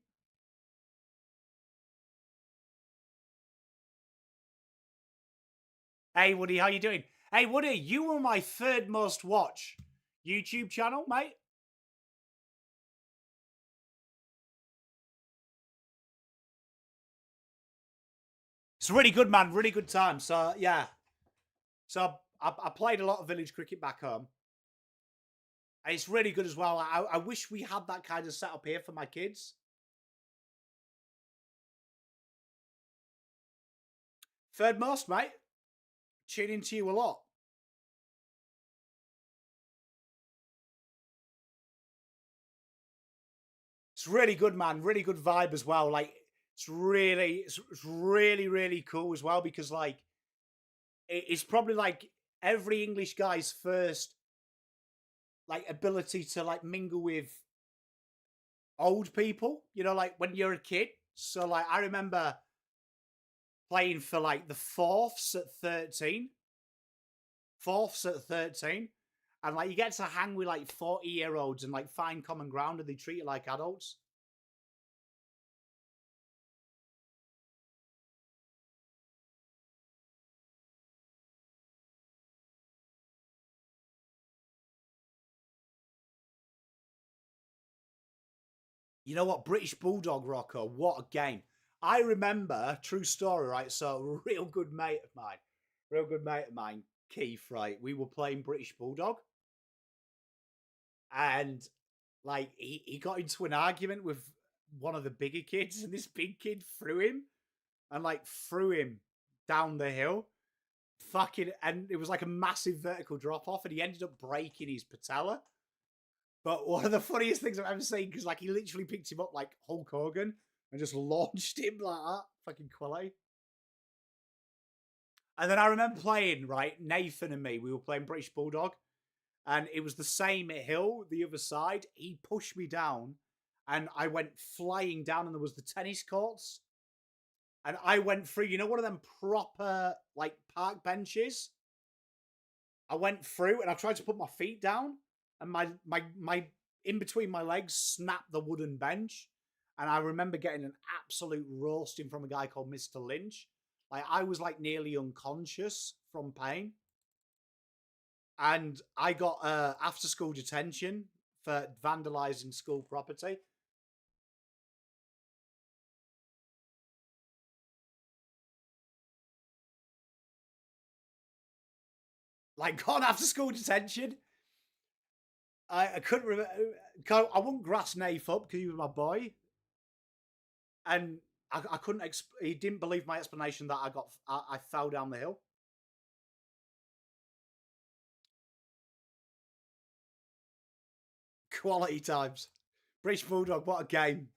Hey, Woody, how you doing? Hey, Woody, you were my 3rd most watch YouTube channel, mate. It's really good, man. Really good time. So, yeah. So, I played a lot of village cricket back home. And it's really good as well. I wish we had that kind of setup here for my kids. 3rd most, mate. Tune into you a lot. It's really good, man. Really good vibe as well. Like, it's really, really cool as well because, like, it's probably like every English guy's first, like, ability to, like, mingle with old people, you know, like when you're a kid. So, like, I remember playing for, like, the fourths at 13. Fourths at 13. And, like, you get to hang with, like, 40-year-olds and, like, find common ground and they treat you like adults. You know what? British Bulldog, Rocco. What a game. I remember, true story, right? So, real good mate of mine, Keith, right? We were playing British Bulldog. And, like, he got into an argument with one of the bigger kids, and this big kid threw him and, like, threw him down the hill. Fucking, and it was like a massive vertical drop off, and he ended up breaking his patella. But one of the funniest things I've ever seen, because like he literally picked him up like Hulk Hogan and just launched him like that. Fucking quality. And then I remember playing, right, Nathan and me, we were playing British Bulldog, and it was the same hill, the other side. He pushed me down, and I went flying down, and there was the tennis courts. And I went through, you know, one of them proper, like, park benches? I went through, and I tried to put my feet down, and my in between my legs snapped the wooden bench. And I remember getting an absolute roasting from a guy called Mr. Lynch. Like, I was like nearly unconscious from pain. And I got after school detention for vandalizing school property. Like, gone after school detention. I couldn't remember. I wouldn't grass Nath up because he was my boy. And I couldn't. He didn't believe my explanation that I fell down the hill. Quality times. British Bulldog, what a game.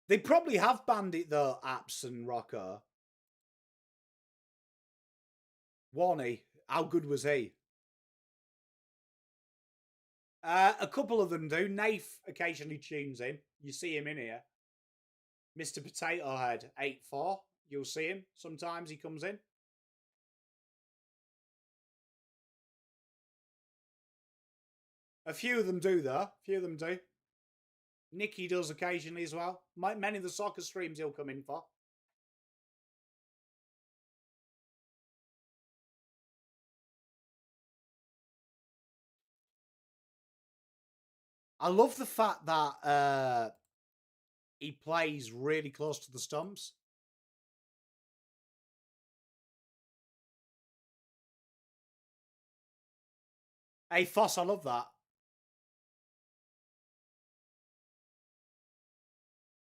They probably have banned it though, Apps and Rocco. Warney, how good was he? A couple of them do. Nath occasionally tunes in. You see him in here. Mr. Potato Head, 8-4. You'll see him. Sometimes he comes in. A few of them do, though. A few of them do. Nicky does occasionally as well. Many of the soccer streams he'll come in for. I love the fact that he plays really close to the stumps. Hey, Foss, I love that.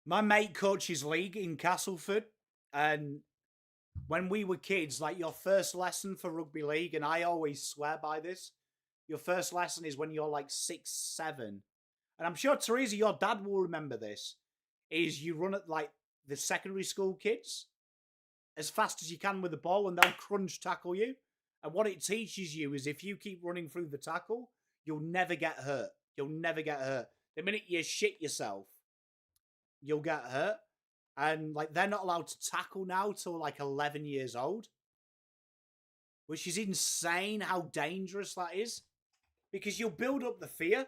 My mate coaches league in Castleford, and when we were kids, like your first lesson for rugby league, and I always swear by this, your first lesson is when you're like 6, 7. And I'm sure, Teresa, your dad will remember this, is you run at like the secondary school kids as fast as you can with the ball and they'll crunch tackle you. And what it teaches you is if you keep running through the tackle, you'll never get hurt. You'll never get hurt. The minute you shit yourself, you'll get hurt. And like they're not allowed to tackle now till like 11 years old, which is insane how dangerous that is, because you'll build up the fear.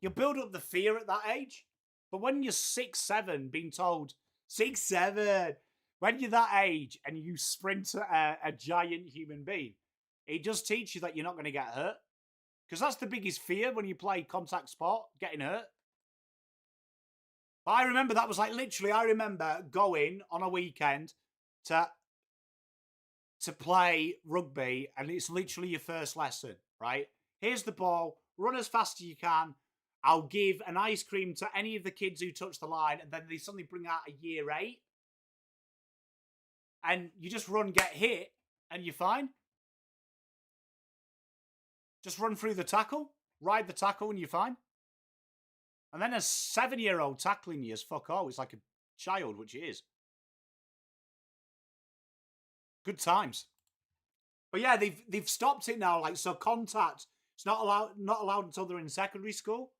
You'll build up the fear at that age. But when you're 6, 7, being told 6, 7, when you're that age and you sprint at a giant human being, it just teaches you that you're not going to get hurt. Because that's the biggest fear when you play contact sport, getting hurt. But I remember that was like literally, I remember going on a weekend to play rugby, and it's literally your first lesson, right? Here's the ball, run as fast as you can. I'll give an ice cream to any of the kids who touch the line, and then they suddenly bring out a year 8. And you just run, get hit, and you're fine. Just run through the tackle, ride the tackle, and you're fine. And then a 7-year-old tackling you as fuck all. It's like a child, which it is. Good times. But yeah, they've stopped it now. Like, so contact, it's not allowed until they're in secondary school.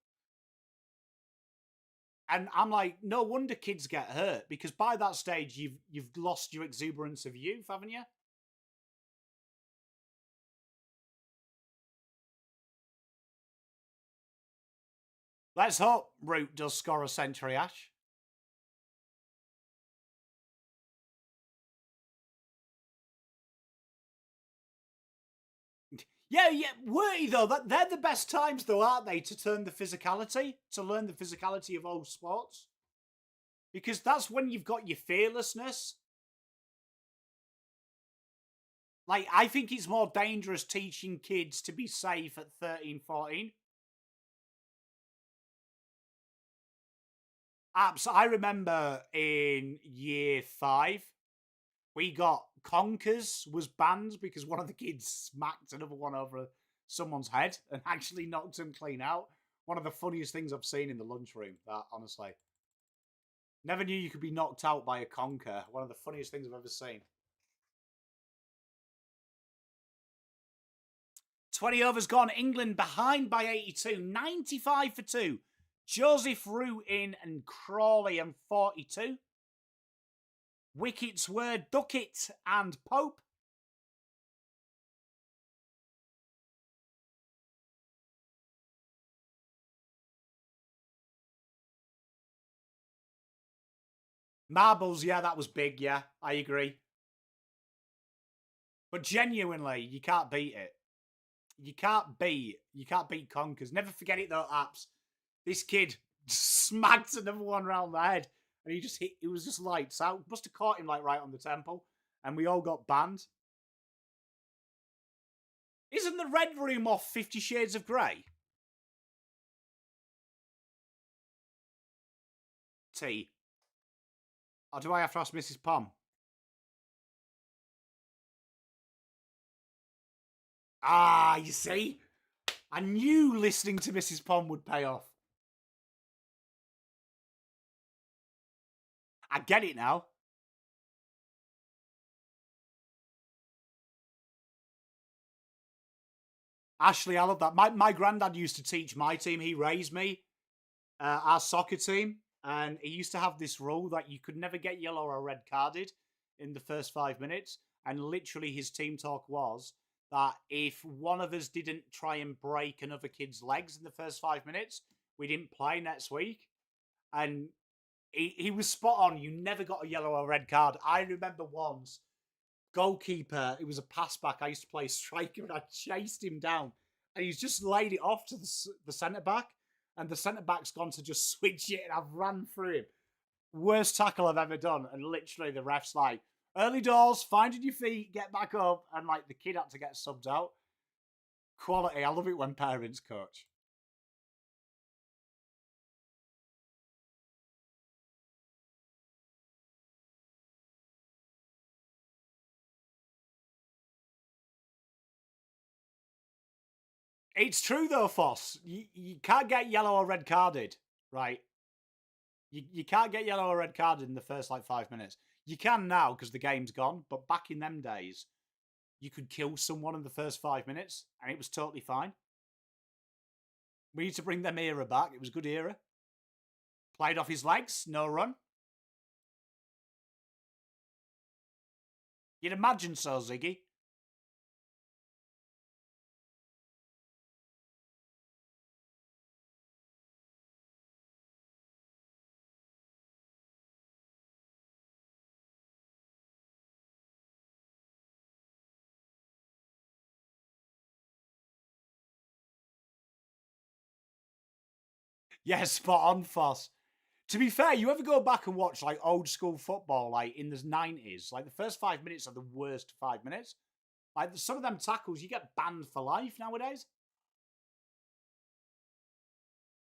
And I'm like, no wonder kids get hurt, because by that stage you've lost your exuberance of youth, haven't you? Let's hope Root does score a century, Ash. Yeah, worthy though. They're the best times though, aren't they, to learn the physicality of old sports? Because that's when you've got your fearlessness. Like, I think it's more dangerous teaching kids to be safe at 13, 14. I remember in year 5, we got Conkers was banned because one of the kids smacked another one over someone's head and actually knocked him clean out. One of the funniest things I've seen in the lunchroom, that, honestly. Never knew you could be knocked out by a conker. One of the funniest things I've ever seen. 20 overs gone. England behind by 82. 95 for 2. Joseph Root in and Crawley and 42. Wickets were Duckett and Pope. Marbles, yeah, that was big, yeah. I agree. But genuinely, you can't beat it. You can't beat Conkers. Never forget it though, Apps. This kid smacked another one round the head. And he just hit, it was just lights out. Must have caught him like right on the temple. And we all got banned. Isn't the Red Room off 50 Shades of Grey? T. Or do I have to ask Mrs. Pom? Ah, you see? I knew listening to Mrs. Pom would pay off. I get it now. Ashley, I love that. My granddad used to teach my team. He raised me, our soccer team. And he used to have this rule that you could never get yellow or red carded in the first 5 minutes. And literally his team talk was that if one of us didn't try and break another kid's legs in the first 5 minutes, we didn't play next week. And he was spot on. You never got a yellow or red card. I remember once, goalkeeper, it was a pass back. I used to play striker and I chased him down. And he's just laid it off to the centre back. And the centre back's gone to just switch it, and I've ran through him. Worst tackle I've ever done. And literally the ref's like, early doors, finding your feet, get back up. And like the kid had to get subbed out. Quality. I love it when parents coach. It's true though, Foss. You can't get yellow or red carded, right? You can't get yellow or red carded in the first like 5 minutes. You can now because the game's gone, but back in them days, you could kill someone in the first 5 minutes and it was totally fine. We need to bring them era back. It was a good era. Played off his legs, no run. You'd imagine so, Ziggy. Yeah, spot on, Foss. To be fair, you ever go back and watch like old school football, like in the 90s? Like the first 5 minutes are the worst 5 minutes. Like some of them tackles, you get banned for life nowadays.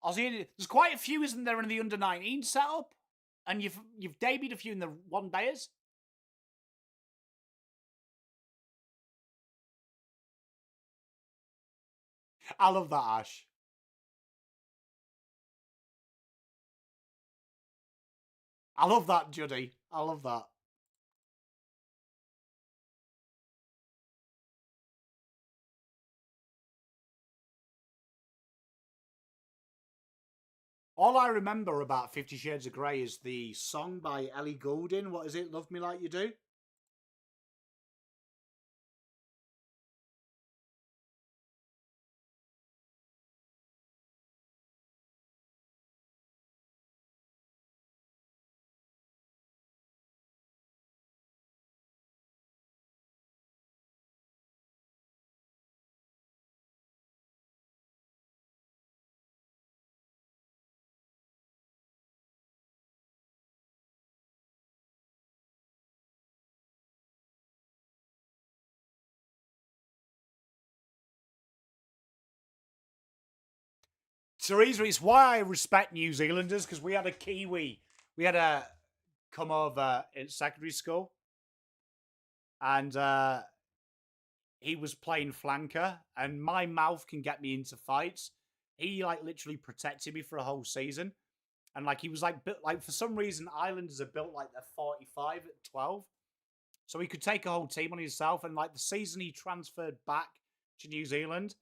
Aussie, there's quite a few, isn't there, in the under 19 setup? And you've debuted a few in the one dayers. I love that, Ash. I love that, Juddy. I love that. All I remember about 50 Shades of Grey is the song by Ellie Goulding. What is it? Love Me Like You Do? Teresa, it's why I respect New Zealanders, because we had a Kiwi. We had a come over in secondary school, and he was playing flanker, and my mouth can get me into fights. He like literally protected me for a whole season, and like he was like built like for some reason Islanders are built like they're 45 at 12, so he could take a whole team on himself. And like the season he transferred back to New Zealand,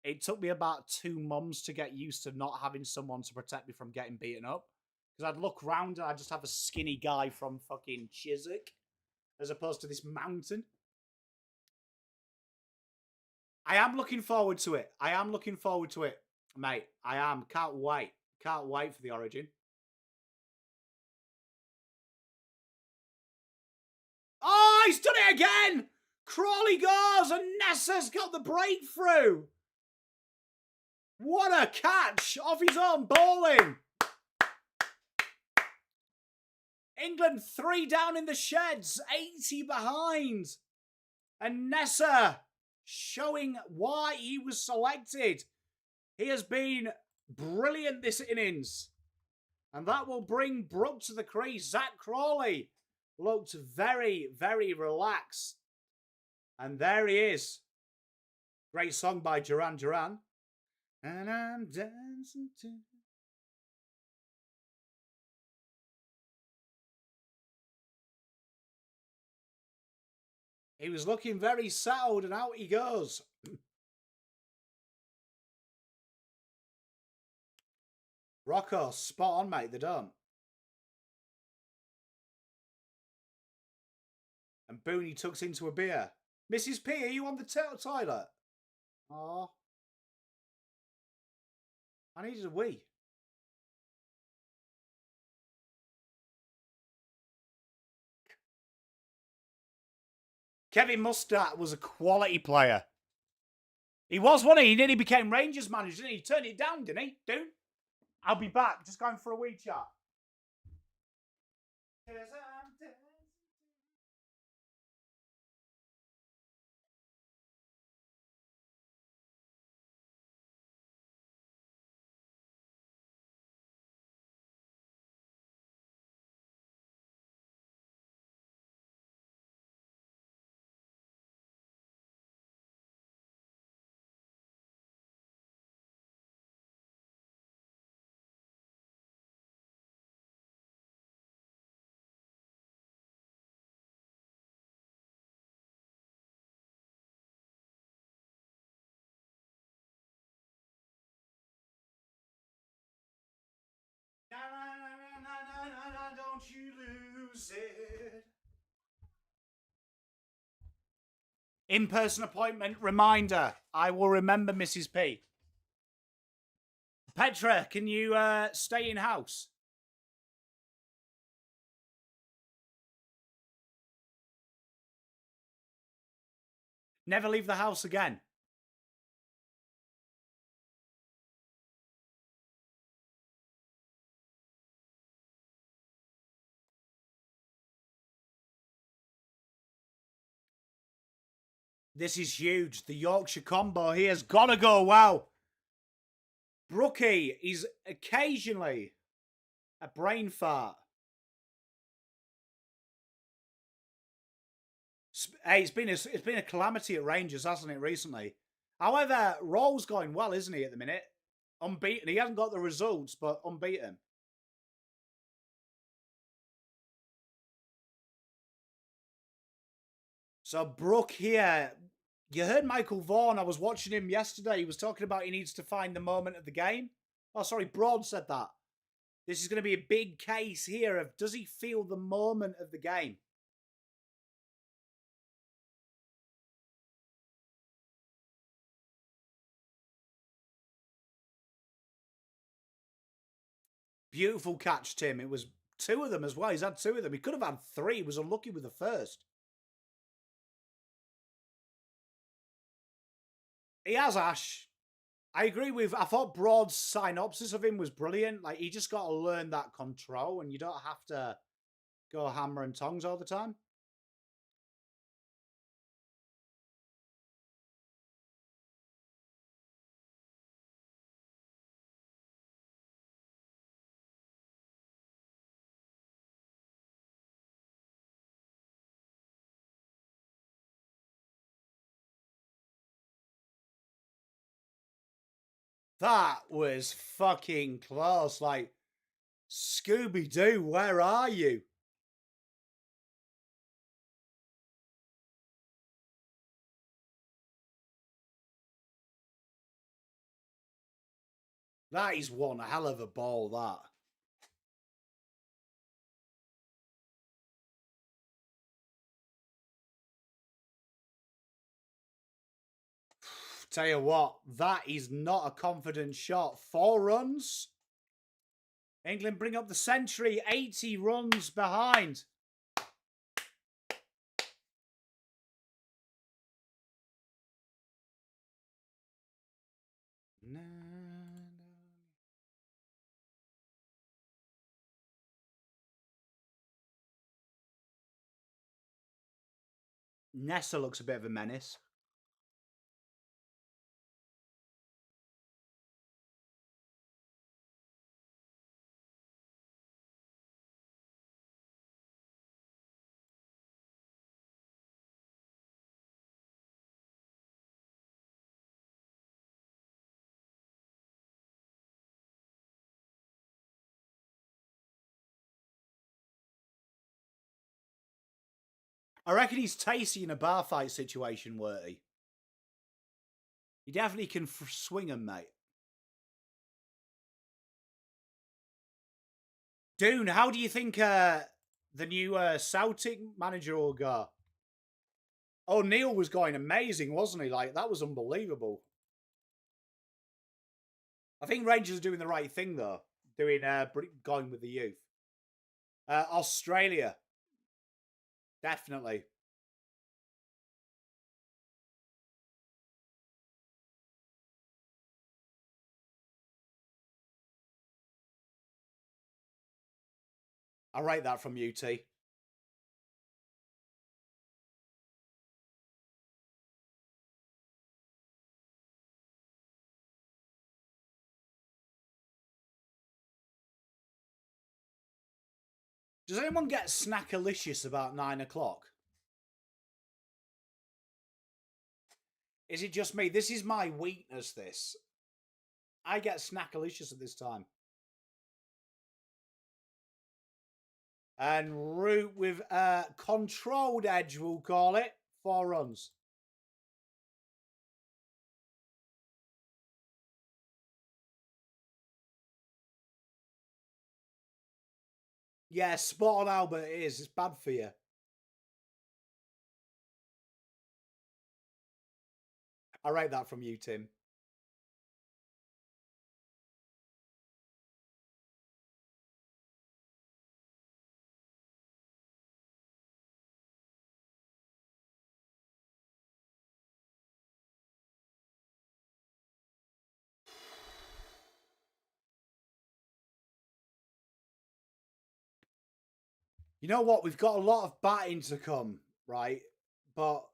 it took me about 2 months to get used to not having someone to protect me from getting beaten up. Because I'd look round and I'd just have a skinny guy from fucking Chiswick as opposed to this mountain. I am looking forward to it. I am looking forward to it, mate. I am. Can't wait. Can't wait for the Origin. Oh, he's done it again! Crawley goes and Nessa's got the breakthrough. What a catch off his own bowling. England 3 down in the sheds, 80 behind. And Nessa showing why he was selected. He has been brilliant this innings. And that will bring Brooke to the crease. Zach Crawley looked very, very relaxed. And there he is. Great song by Duran Duran. And I'm dancing to... He was looking very settled, and out he goes. Rocco, spot on, mate. They're done. And Booney tucks into a beer. Mrs. P, are you on the toilet? Oh. I needed a wee. Kevin Mustard was a quality player. He was, wasn't he? He nearly became Rangers manager, didn't he? He turned it down, didn't he? Dude, I'll be back. Just going for a wee chat. Don't you lose it. In-person appointment reminder. I will remember Mrs. P. Petra, can you stay in house? Never leave the house again. This is huge. The Yorkshire combo here has got to go well. Brookie is occasionally a brain fart. Hey, it's been a calamity at Rangers, hasn't it, recently? However, Rawls going well, isn't he, at the minute? Unbeaten. He hasn't got the results, but unbeaten. So Brooke here, you heard Michael Vaughan. I was watching him yesterday. He was talking about he needs to find the moment of the game. Oh, sorry, Broad said that. This is going to be a big case here of does he feel the moment of the game? Beautiful catch, Tim. It was 2 of them as well. He's had 2 of them. He could have had 3. He was unlucky with the first. He has, Ash. I agree with... I thought Broad's synopsis of him was brilliant. Like, he just got to learn that control, and you don't have to go hammer and tongs all the time. That was fucking close. Like, Scooby-Doo, where are you? That is one hell of a ball, that. Tell you what, that is not a confident shot. 4 runs. England bring up the century, 80 runs behind. Nessa looks a bit of a menace. I reckon he's tasty in a bar fight situation, were he? He definitely can swing him, mate. Dune, how do you think the new Celtic manager will go? Oh, Neil was going amazing, wasn't he? Like, that was unbelievable. I think Rangers are doing the right thing, though. Going with the youth. Australia. Definitely. I rate that from UT. Does anyone get snackalicious about 9 o'clock? Is it just me? This is my weakness, this. I get snackalicious at this time. And Root with a controlled edge, we'll call it. 4 runs. Yeah, spot on, Albert. It is. It's bad for you. I rate that from you, Tim. You know what? We've got a lot of batting to come, right? But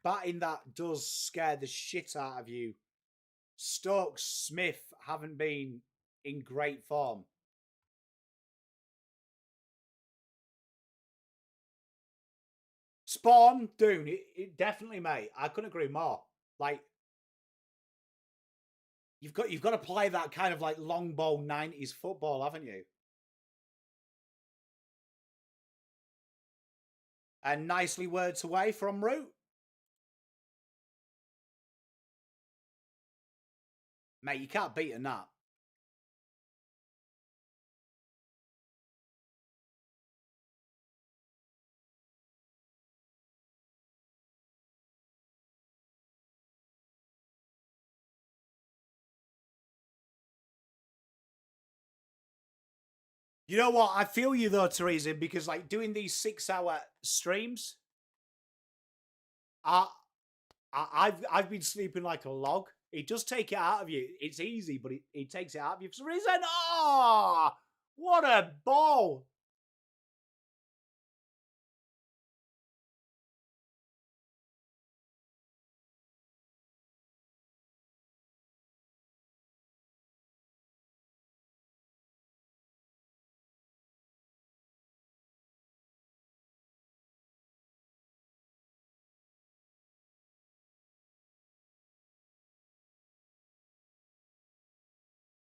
batting that does scare the shit out of you. Stokes, Smith haven't been in great form. Spawn, Dune, it definitely, mate. I couldn't agree more. Like, you've got to play that kind of like long ball 90s football, haven't you? And nicely words away from Root. Mate, you can't beat a that. You know what? I feel you though, Teresa, because like doing these 6-hour streams, I, I've been sleeping like a log. It does take it out of you. It's easy, but it takes it out of you for some reason. Oh, what a ball!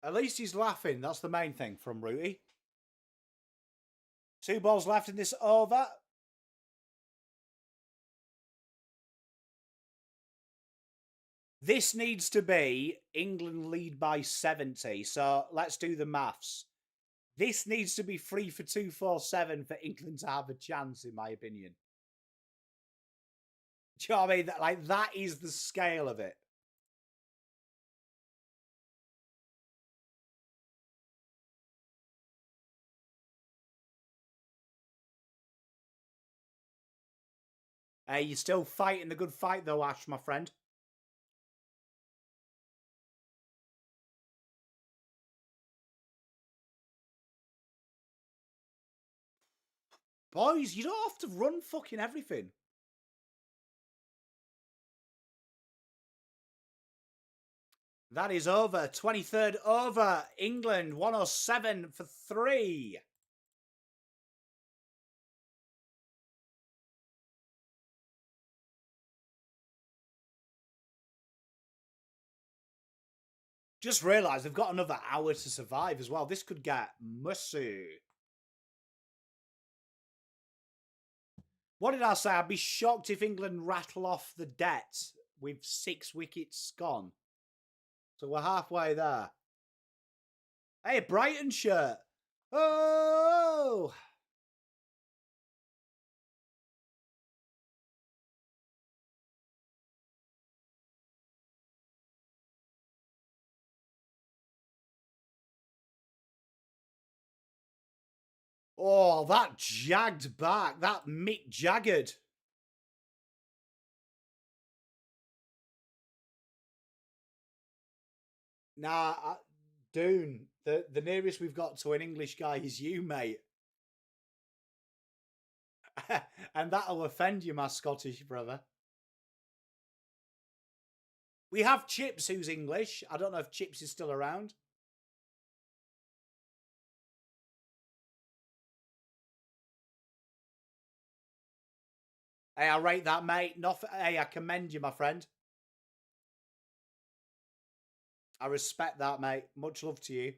At least he's laughing. That's the main thing from Rooty. 2 balls left in this over. This needs to be England lead by 70. So let's do the maths. This needs to be 3 for 247 for England to have a chance, in my opinion. Do you know what I mean? Like, that is the scale of it. Hey, you're still fighting the good fight, though, Ash, my friend. Boys, you don't have to run fucking everything. That is over. 23rd over. England, 107 for 3. Just realised they've got another hour to survive as well. This could get messy. What did I say? I'd be shocked if England rattle off the debt with 6 wickets gone. So we're halfway there. Hey, Brighton shirt. Oh! Oh, that jagged back. That Mick Jagged. Nah, Doon, the nearest we've got to an English guy is you, mate. And that'll offend you, my Scottish brother. We have Chips, who's English. I don't know if Chips is still around. Hey, I rate that, mate. Hey, I commend you, my friend. I respect that, mate. Much love to you.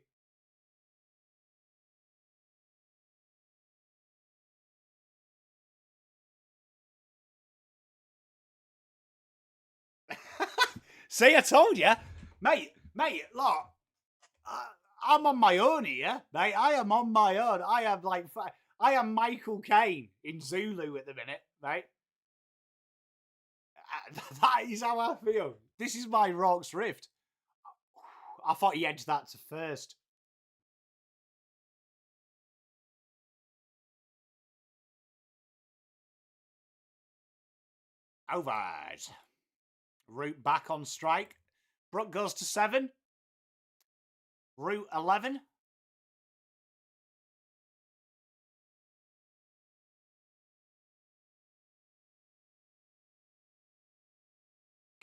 See, I told you. Mate, look. I'm on my own here, mate. I am on my own. I am Michael Caine in Zulu at the minute, mate. That is how I feel. This is my Rocks Rift. I thought he edged that to first. Overs. Root back on strike. Brook goes to 7. Root 11.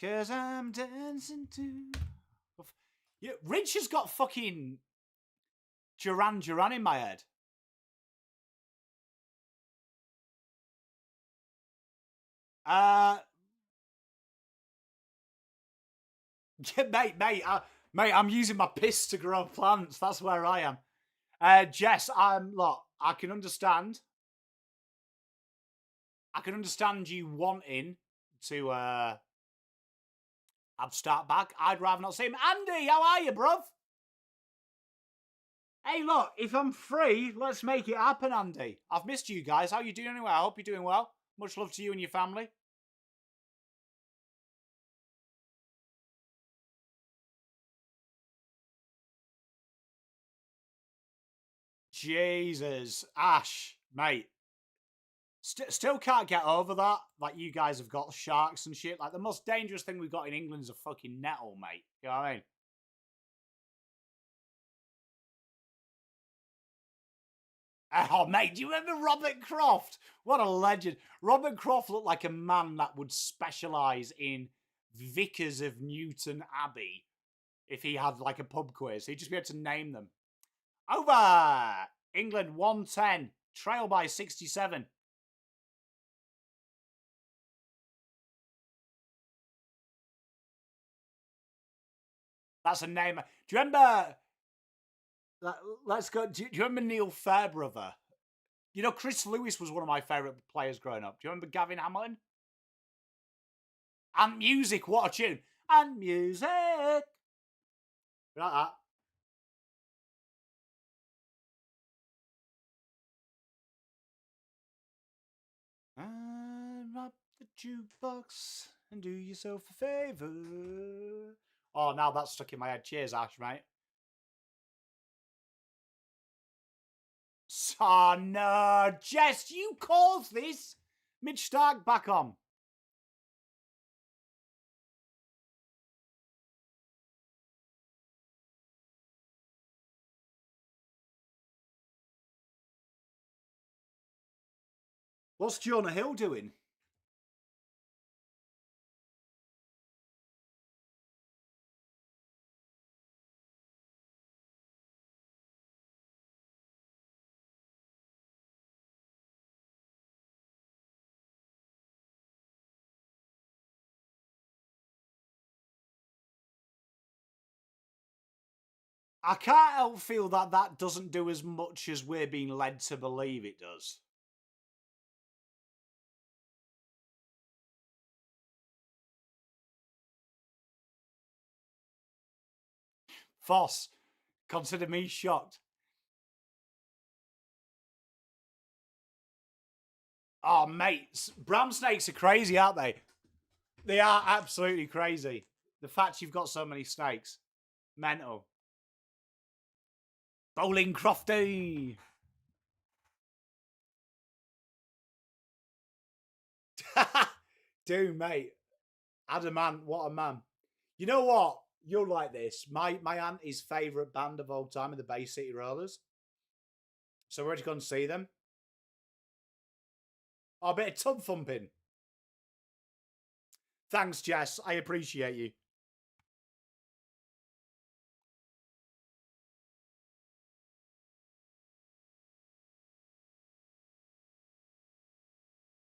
Cause I'm dancing to... Yeah, Rich has got fucking Duran Duran in my head. Yeah, mate, I'm using my piss to grow plants. That's where I am. Jess, look, I can understand. I can understand you wanting to have start back. I'd rather not see him. Andy, how are you, bruv? Hey, look, if I'm free, let's make it happen, Andy. I've missed you guys. How you doing anyway? I hope you're doing well. Much love to you and your family. Jesus. Ash, mate. Still can't get over that. Like, you guys have got sharks and shit. Like, the most dangerous thing we've got in England is a fucking nettle, mate. You know what I mean? Oh, mate, do you remember Robert Croft? What a legend. Robert Croft looked like a man that would specialise in vicars of Newton Abbey if he had, like, a pub quiz. He'd just be able to name them. Over! England 110. Trail by 67. That's a name. Do you remember Let's go. Do you remember Neil Fairbrother? You know, Chris Lewis was one of my favourite players growing up. Do you remember Gavin Hamilton? And music, what a tune. And music. Like that. Unwrap the jukebox and do yourself a favour. Oh, now that's stuck in my head. Cheers, Ash, mate. Oh, no. Jess, you caused this. Mitch Stark back on. What's Jonah Hill doing? I can't help feel that that doesn't do as much as we're being led to believe it does. Foss, consider me shocked. Oh, mate, brown snakes are crazy, aren't they? They are absolutely crazy. The fact you've got so many snakes. Mental. Bowling Crofty. Dude, mate. Adamant, what a man. You know what? You'll like this. My auntie's favourite band of all time are the Bay City Rollers. So we're to go and see them. Oh, a bit of tub thumping. Thanks, Jess. I appreciate you.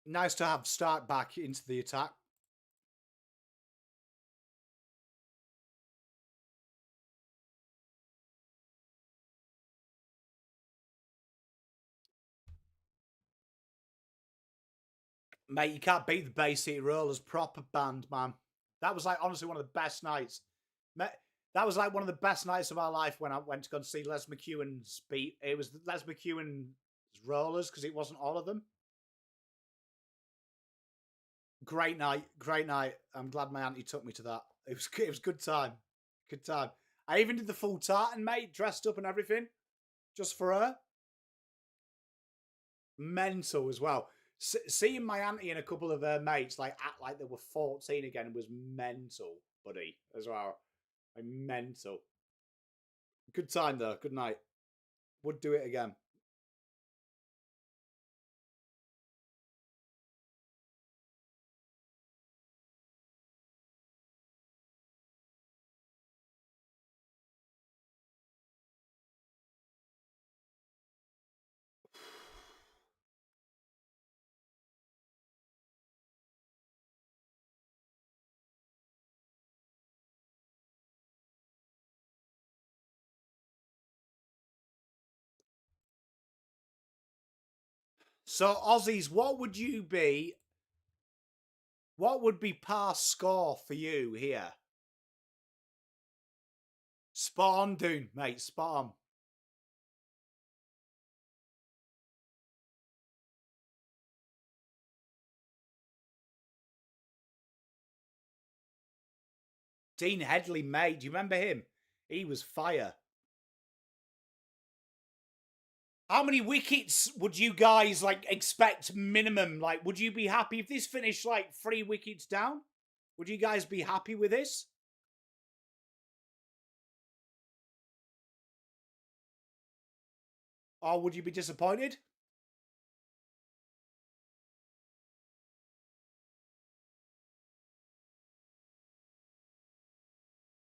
Nice to have Stark back into the attack. Mate, you can't beat the Bay City Rollers. Proper band, man. That was like honestly one of the best nights. That was like one of the best nights of our life when I went to go and see Les McEwen's beat. It was Les McEwen's Rollers because it wasn't all of them. Great night, great night. I'm glad my auntie took me to that. It was good time, good time. I even did the full tartan, mate, dressed up and everything, just for her. Mental as well. Seeing my auntie and a couple of her mates like act like they were 14 again was mental, buddy, as well. Like, mental. Good time though. Good night. Would do it again. So Aussies, what would you be? What would be past score for you here? Spot on, Dune, mate. Spot on. Dean Headley, mate. Do you remember him? He was fire. How many wickets would you guys like expect minimum? Like, would you be happy if this finished like 3 wickets down? Would you guys be happy with this? Or would you be disappointed?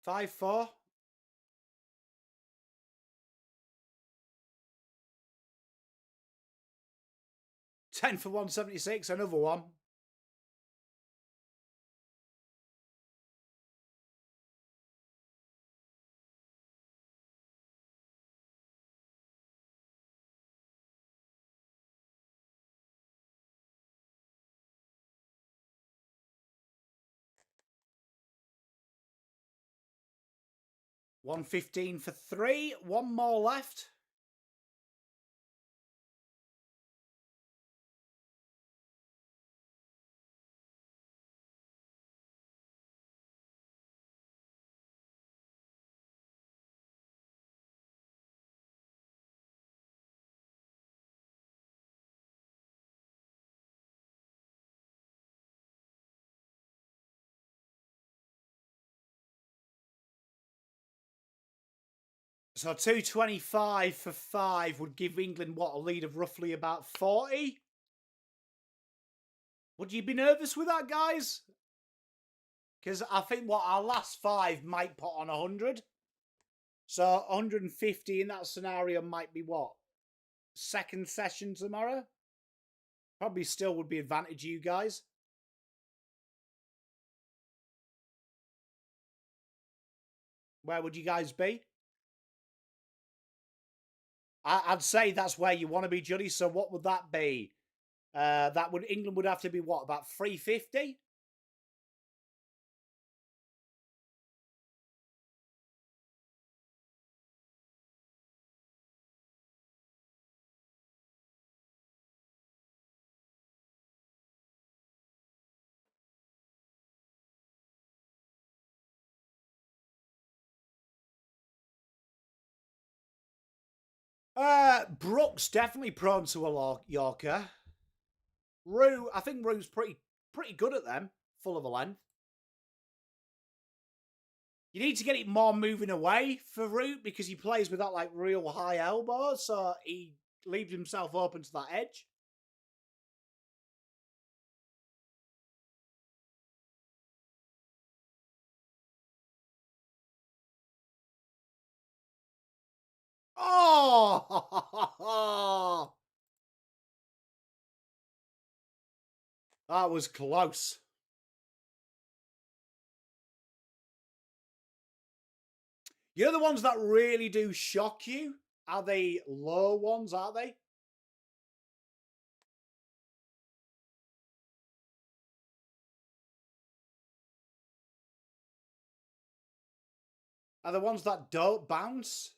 5-4. 10 for 176. Another one. 115 for 3. One more left. So 225 for 5 would give England, what, a lead of roughly about 40? Would you be nervous with that, guys? Because I think, what, our last 5 might put on 100. So 150 in that scenario might be, what, second session tomorrow? Probably still would be advantage you guys. Where would you guys be? I'd say that's where you want to be, Juddy. So what would that be? England would have to be what, about 350? Brooks definitely prone to a Yorker. Rue, I think Rue's pretty good at them, full of a length. You need to get it more moving away for Root because he plays with that like real high elbow, so he leaves himself open to that edge. Oh! That was close. You know the ones that really do shock you? Are they low ones, are they? Are the ones that don't bounce?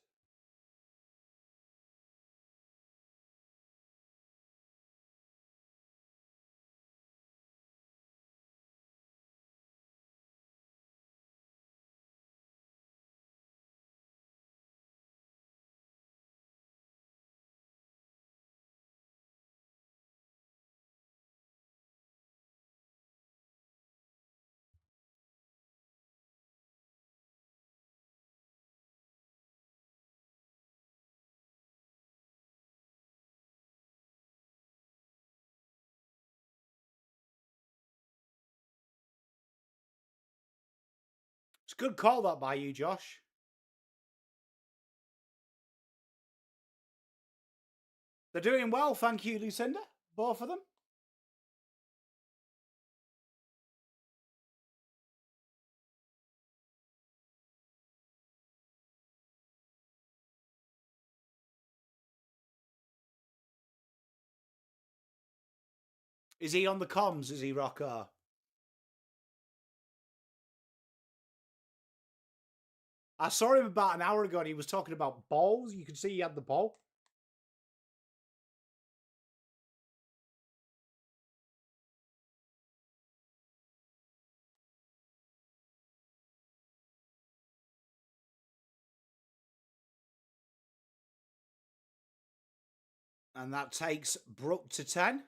It's a good call that by you, Josh. They're doing well, thank you, Lucinda. Both of them. Is he on the comms? Is he, Rocco? I saw him about an hour ago and he was talking about balls. You can see he had the ball. And that takes Brook to 10.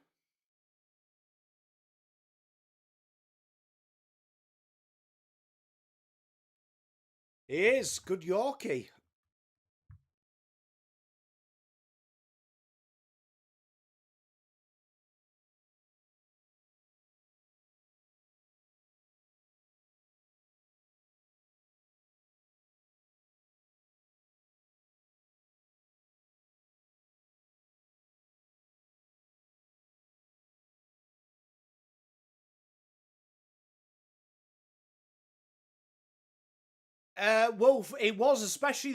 He is. Good Yorkie. Wolf, it was especially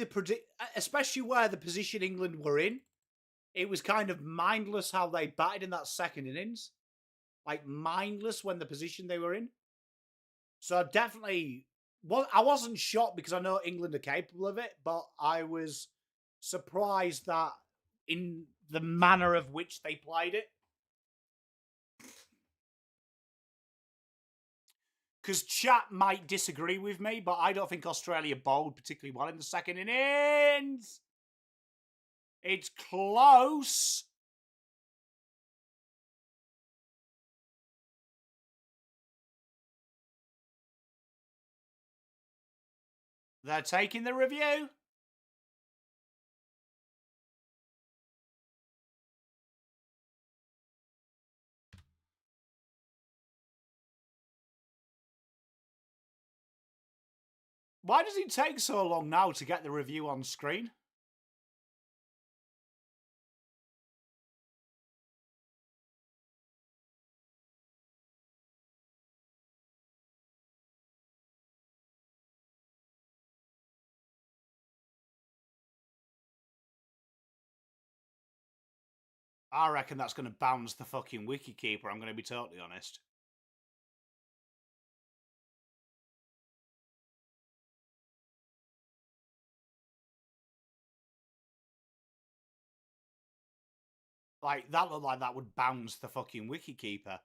where the position England were in. It was kind of mindless how they batted in that second innings. Like mindless when the position they were in. So definitely Well, I wasn't shocked because I know England are capable of it, but I was surprised that in the manner of which they played it. Because chat might disagree with me, but I don't think Australia bowled particularly well in the second innings. It's close. They're taking the review. Why does it take so long now to get the review on screen? I reckon that's going to bounce the fucking wicketkeeper, I'm going to be totally honest. Like, that looked like that would bounce the fucking wicketkeeper.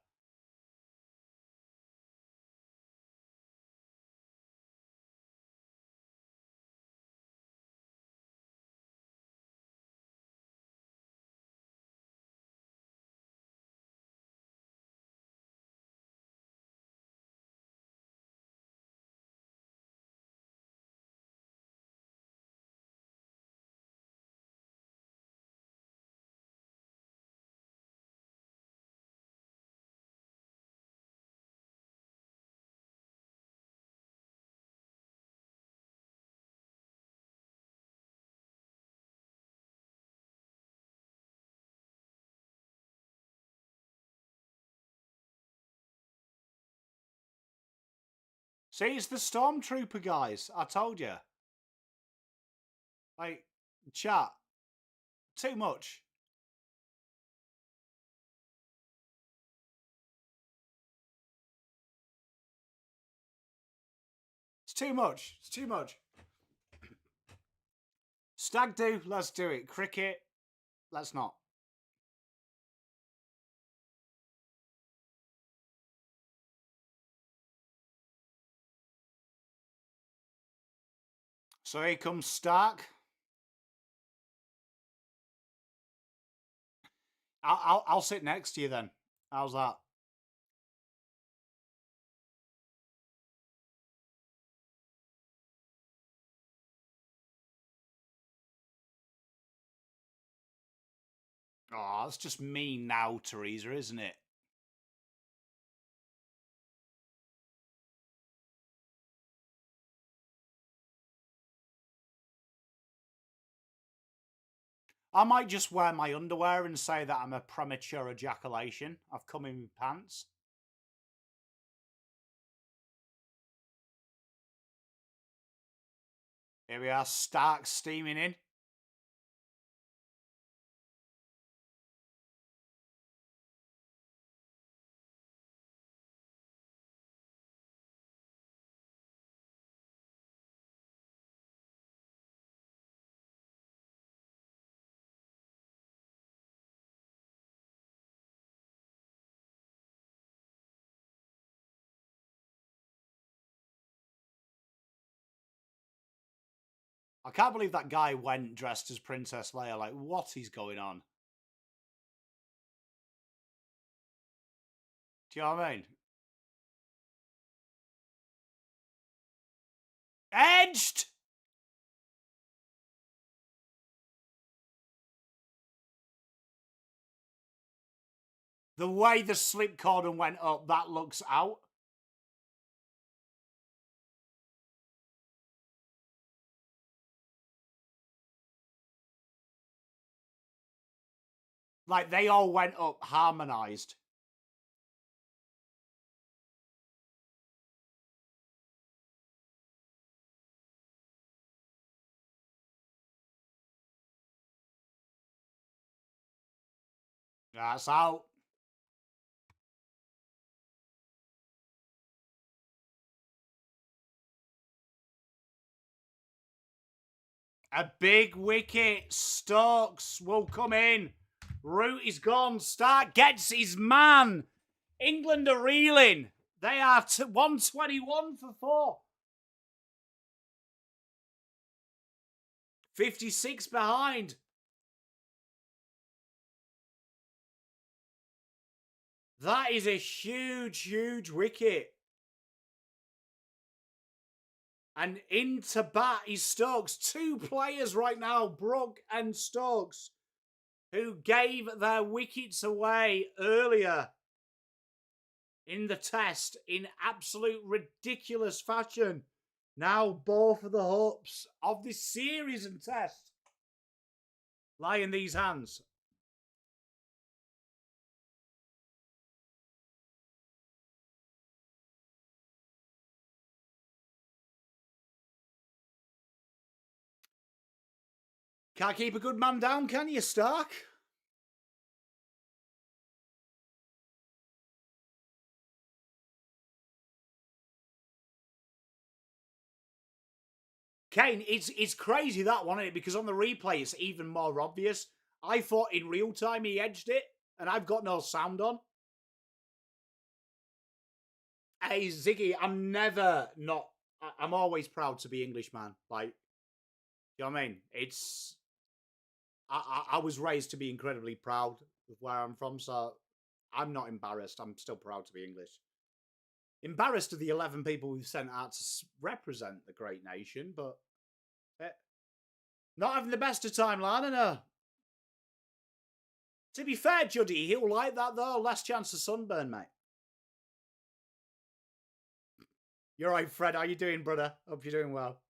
See, it's the Stormtrooper guys. I told you. Like, chat. Too much. It's too much. It's too much. Stag do, let's do it. Cricket, let's not. So here comes Stark. I'll sit next to you then. How's that? Oh, that's just me now, Teresa, isn't it? I might just wear my underwear and say that I'm a premature ejaculation. I've come in with pants. Here we are, Stark steaming in. I can't believe that guy went dressed as Princess Leia. Like, what is going on? Do you know what I mean? Edged! The way the slip cordon went up, that looks out. Like, they all went up harmonized. That's out. A big wicket. Stokes will come in. Root is gone. Stark gets his man. England are reeling. They are 121 for 4. 56 behind. That is a huge, huge wicket. And into bat is Stokes. 2 players right now, Brook and Stokes, who gave their wickets away earlier in the test in absolute ridiculous fashion. Now both of the hopes of this series and test lie in these hands. Can't keep a good man down, can you, Stark? Kane, it's crazy that one, isn't it? Because on the replay, it's even more obvious. I thought in real time he edged it, and I've got no sound on. Hey, Ziggy, I'm always proud to be English, man. Like, you know what I mean? I was raised to be incredibly proud of where I'm from, so I'm not embarrassed. I'm still proud to be English. Embarrassed of the 11 people we've sent out to represent the great nation, but not having the best of time, Lana, no. To be fair, Juddy, he'll like that, though. Less chance of sunburn, mate. You're right, Fred. How you doing, brother? Hope you're doing well.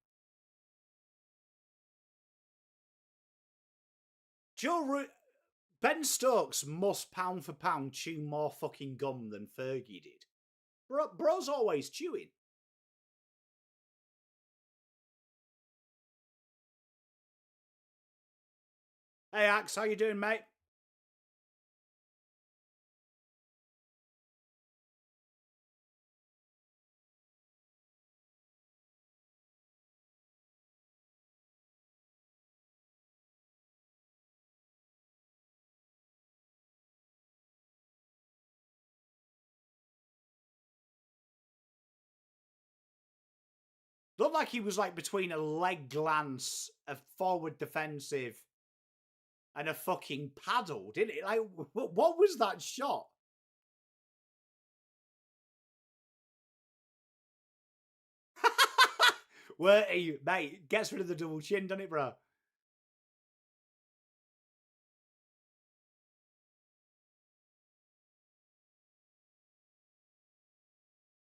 Ben Stokes must, pound for pound, chew more fucking gum than Fergie did. Bro's always chewing. Hey, Axe, how you doing, mate? Looked like he was like between a leg glance, a forward defensive, and a fucking paddle, didn't it? Like, what was that shot? Where are you, mate? Gets rid of the double chin, doesn't it, bro?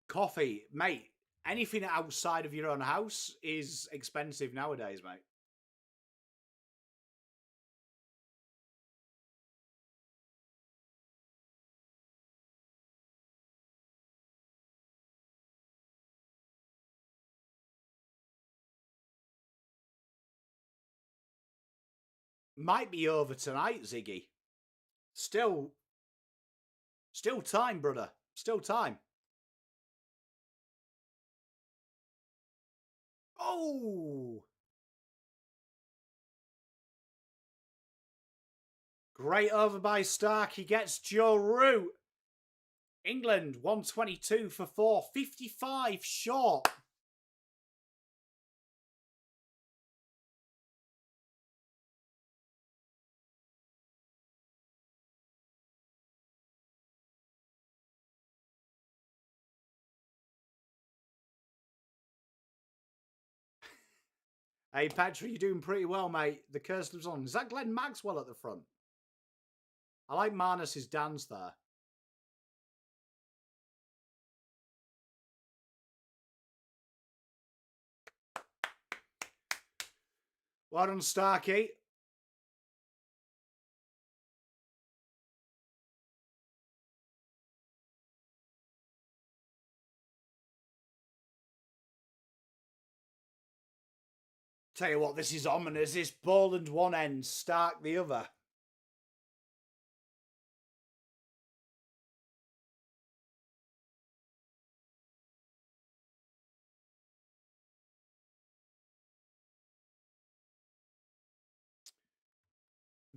Coffee, mate. Anything outside of your own house is expensive nowadays, mate. Might be over tonight, Ziggy. Still time, brother. Still time. Oh! Great over by Stark. He gets Joe Root. England 122 for 4. 55 short. Hey, Patrick, you're doing pretty well, mate. The curse lives on. Is that Glenn Maxwell at the front? I like Marnus's dance there. Well done, Starkey. Tell you what, this is ominous. This Boland one end, Stark the other.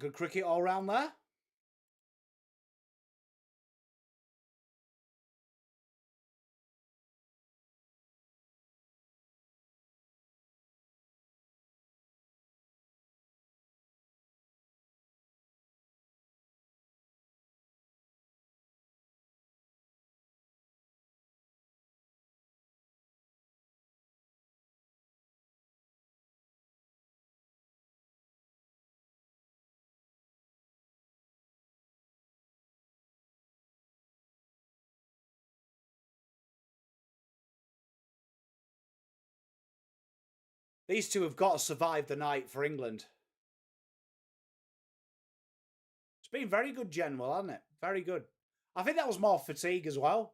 Good cricket all round there. These two have got to survive the night for England. It's been very good, General, hasn't it? Very good. I think that was more fatigue as well.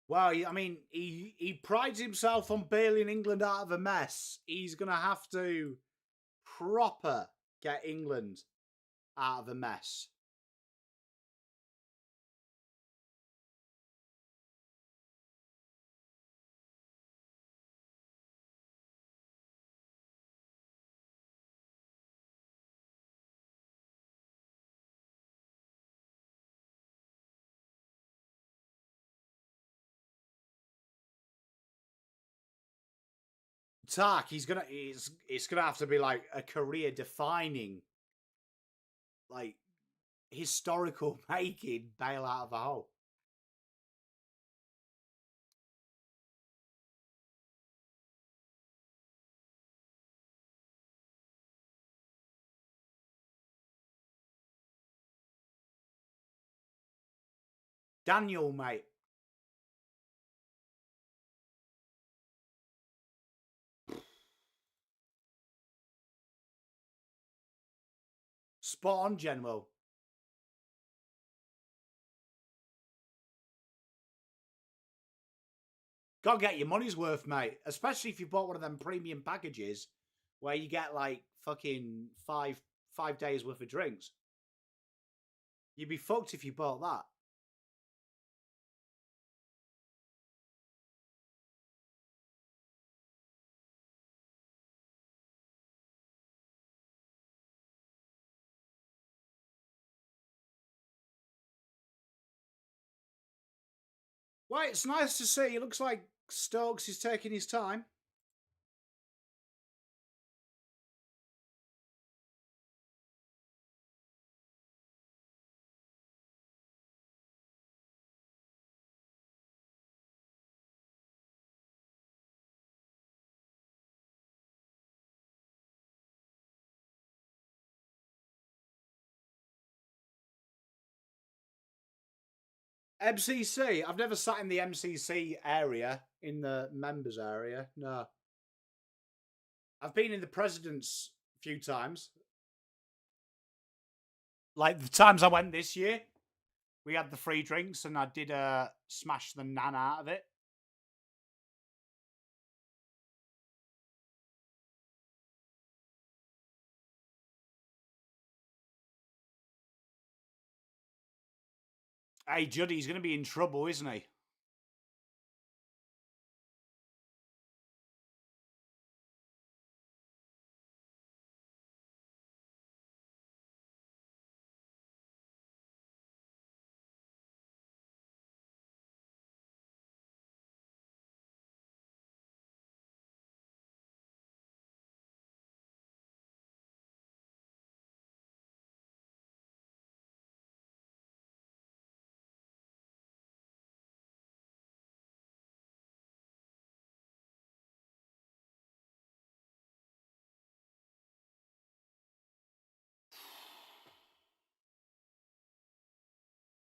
Well, I mean, he prides himself on bailing England out of a mess. He's going to have to proper get England out of a mess. Tark, it's gonna have to be like a career defining, like historical making bail out of a hole. Daniel, mate. Spot on, General. Gotta get your money's worth, mate. Especially if you bought one of them premium packages where you get like fucking five days worth of drinks. You'd be fucked if you bought that. Well, it's nice to see. It looks like Stokes is taking his time. MCC. I've never sat in the MCC area, in the members area. No. I've been in the president's a few times. Like the times I went this year, we had the free drinks and I did smash the nan out of it. Hey, Juddy's going to be in trouble, isn't he?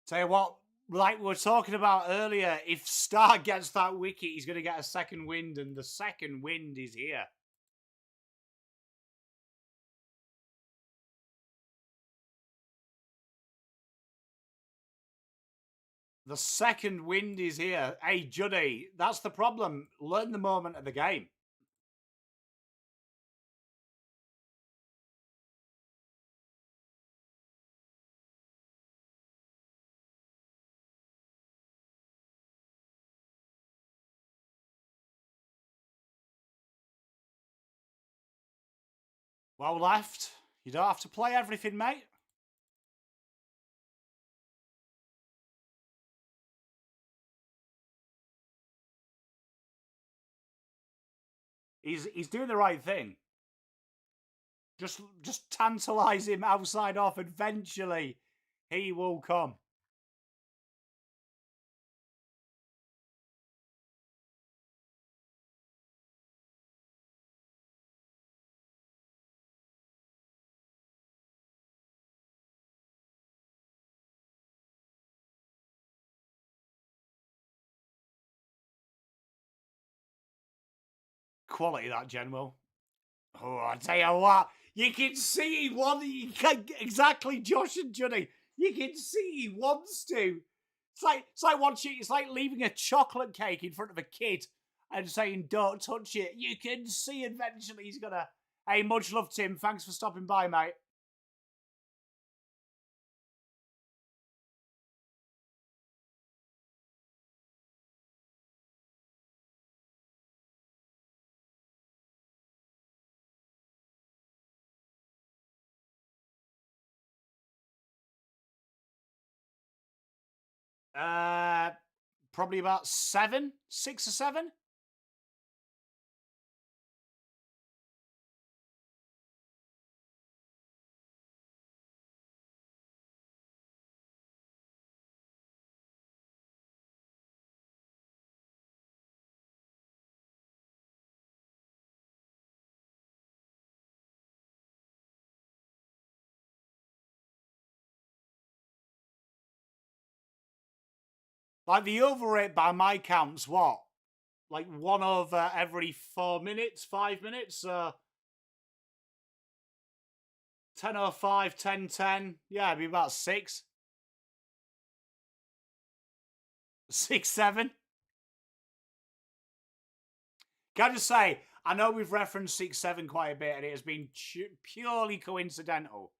Tell you what, like we were talking about earlier, if Stark gets that wicket, he's going to get a second wind, and the second wind is here. The second wind is here. Hey, Juddy, that's the problem. Learn the moment of the game. Well left. You don't have to play everything, mate. He's doing the right thing. Just tantalise him outside off. Eventually, he will come. Quality, that general. Oh, I tell you what, you can see he wants. Exactly, Josh and Johnny. You can see he wants to. It's like watching. It's like leaving a chocolate cake in front of a kid and saying, "Don't touch it." You can see eventually he's gonna. Hey, much love, Tim. Thanks for stopping by, mate. Probably about 6 or 7. Like the overrate by my counts, what? Like 1 over every 4 minutes, 5 minutes? 10:05, 10:10. Yeah, it'd be about 6. 6, 7. Can I just say, I know we've referenced 6, 7 quite a bit, and it has been purely coincidental.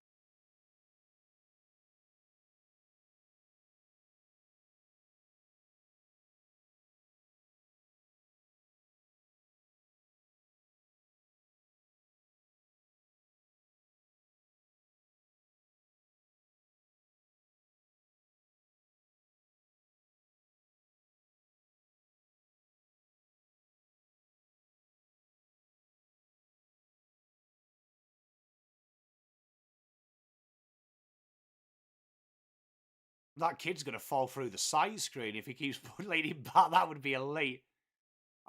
That kid's going to fall through the side screen if he keeps leading back. That would be elite.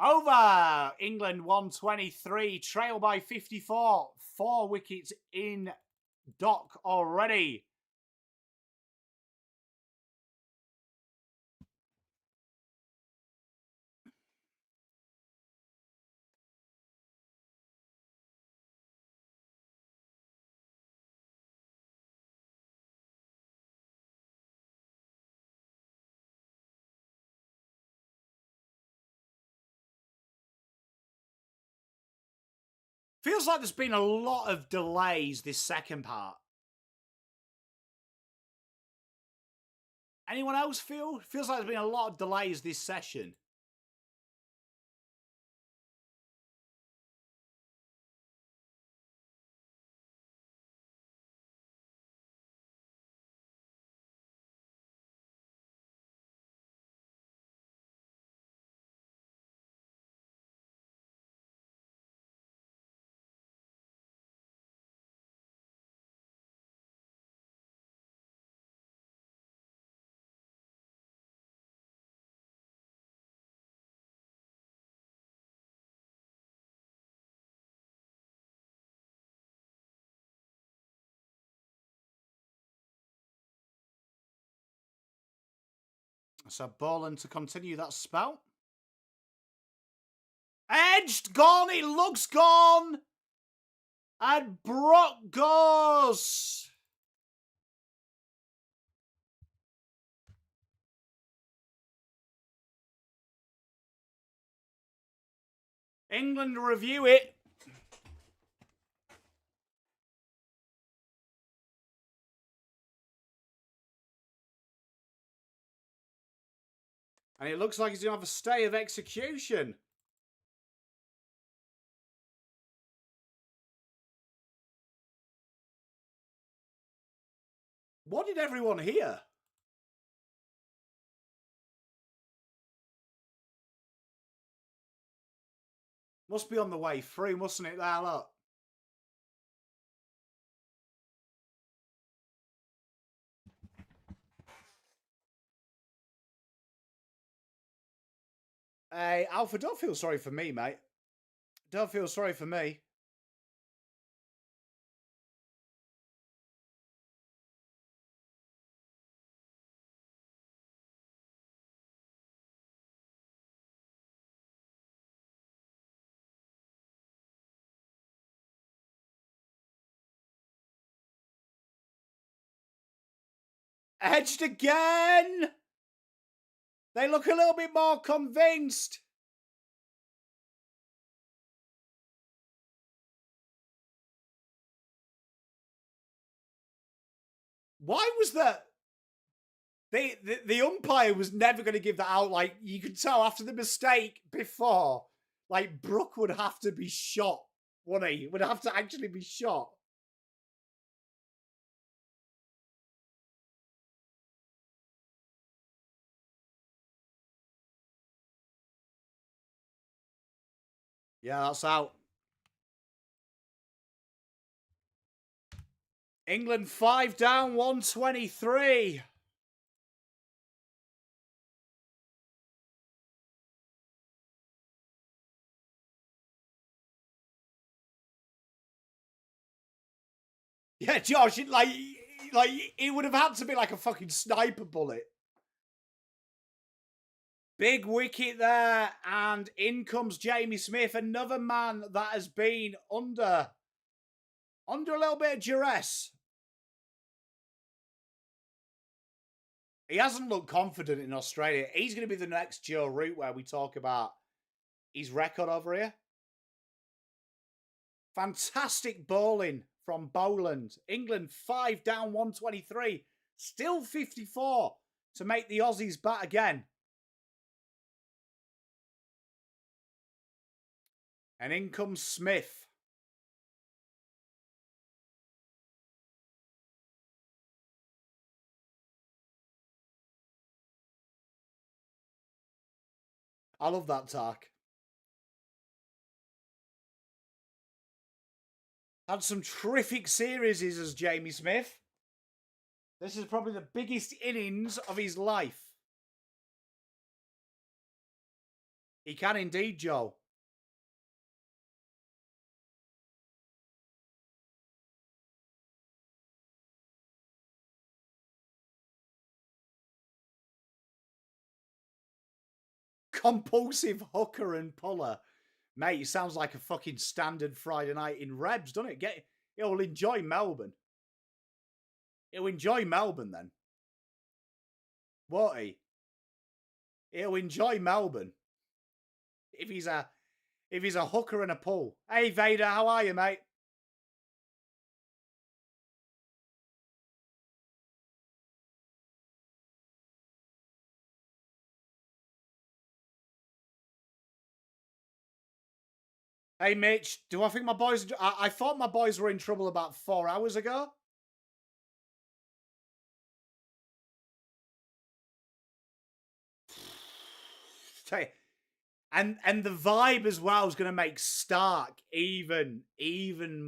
Over! England 123, trail by 54. 4 wickets in dock already. Feels like there's been a lot of delays this second part. Anyone else feel? Feels like there's been a lot of delays this session. So Boland to continue that spell. Edged, gone, it looks gone. And Brock goes. England review it. And it looks like he's going to have a stay of execution. What did everyone hear? Must be on the way through, mustn't it? There, look. Hey, Alpha, don't feel sorry for me, mate. Don't feel sorry for me. Edged again! They look a little bit more convinced. Why was that? The umpire was never going to give that out. Like, you could tell after the mistake before, like, Brook would have to be shot, wouldn't he? Would have to actually be shot. Yeah, that's out. England 5 down, 123. Yeah, Josh, like it would have had to be like a fucking sniper bullet. Big wicket there, and in comes Jamie Smith, another man that has been under a little bit of duress. He hasn't looked confident in Australia. He's going to be the next Joe Root where we talk about his record over here. Fantastic bowling from Boland. England 5 down, 123. Still 54 to make the Aussies bat again. And in comes Smith. I love that talk. Had some terrific series as Jamie Smith. This is probably the biggest innings of his life. He can indeed, Joe. Compulsive hooker and puller. Mate, it sounds like a fucking standard Friday night in Rebs, doesn't it? He'll enjoy Melbourne. He'll enjoy Melbourne then. Won't he? He'll enjoy Melbourne. If he's a hooker and a pull. Hey Vader, how are you, mate? Hey Mitch, do I think my boys... I thought my boys were in trouble about 4 hours ago. And the vibe as well is going to make Stark even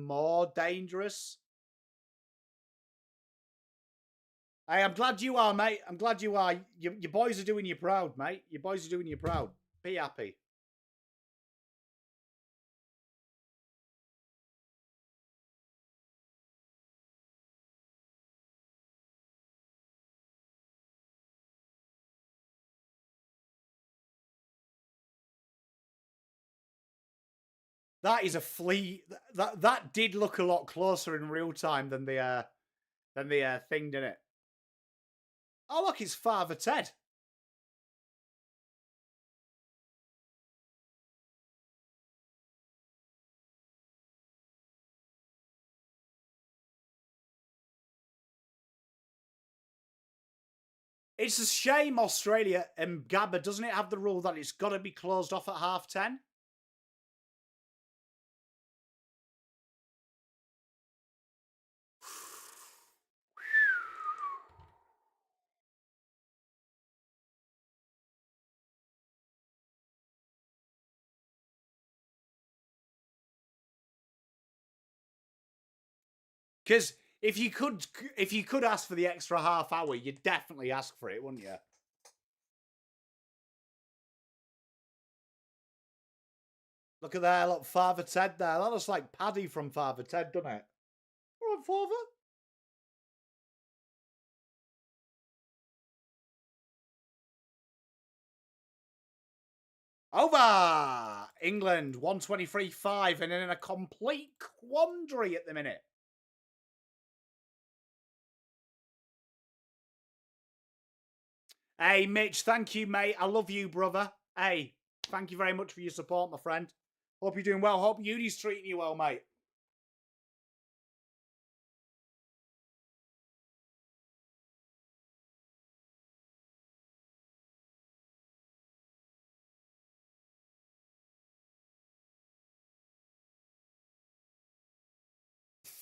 more dangerous. Hey, I'm glad you are, mate. I'm glad you are. Your boys are doing you proud, mate. Your boys are doing you proud. Be happy. That is a flea. That did look a lot closer in real time than the thing, didn't it? Oh, look, it's Father Ted. It's a shame Australia and Gabba doesn't it have the rule that it's got to be closed off at 10:30? Because if you could ask for the extra half hour, you'd definitely ask for it, wouldn't you? Look at there, look, Father Ted there. That looks like Paddy from Father Ted, doesn't it? All right, Father. Over! England, 123-5, and in a complete quandary at the minute. Hey, Mitch, thank you, mate. I love you, brother. Hey, thank you very much for your support, my friend. Hope you're doing well. Hope uni's treating you well, mate.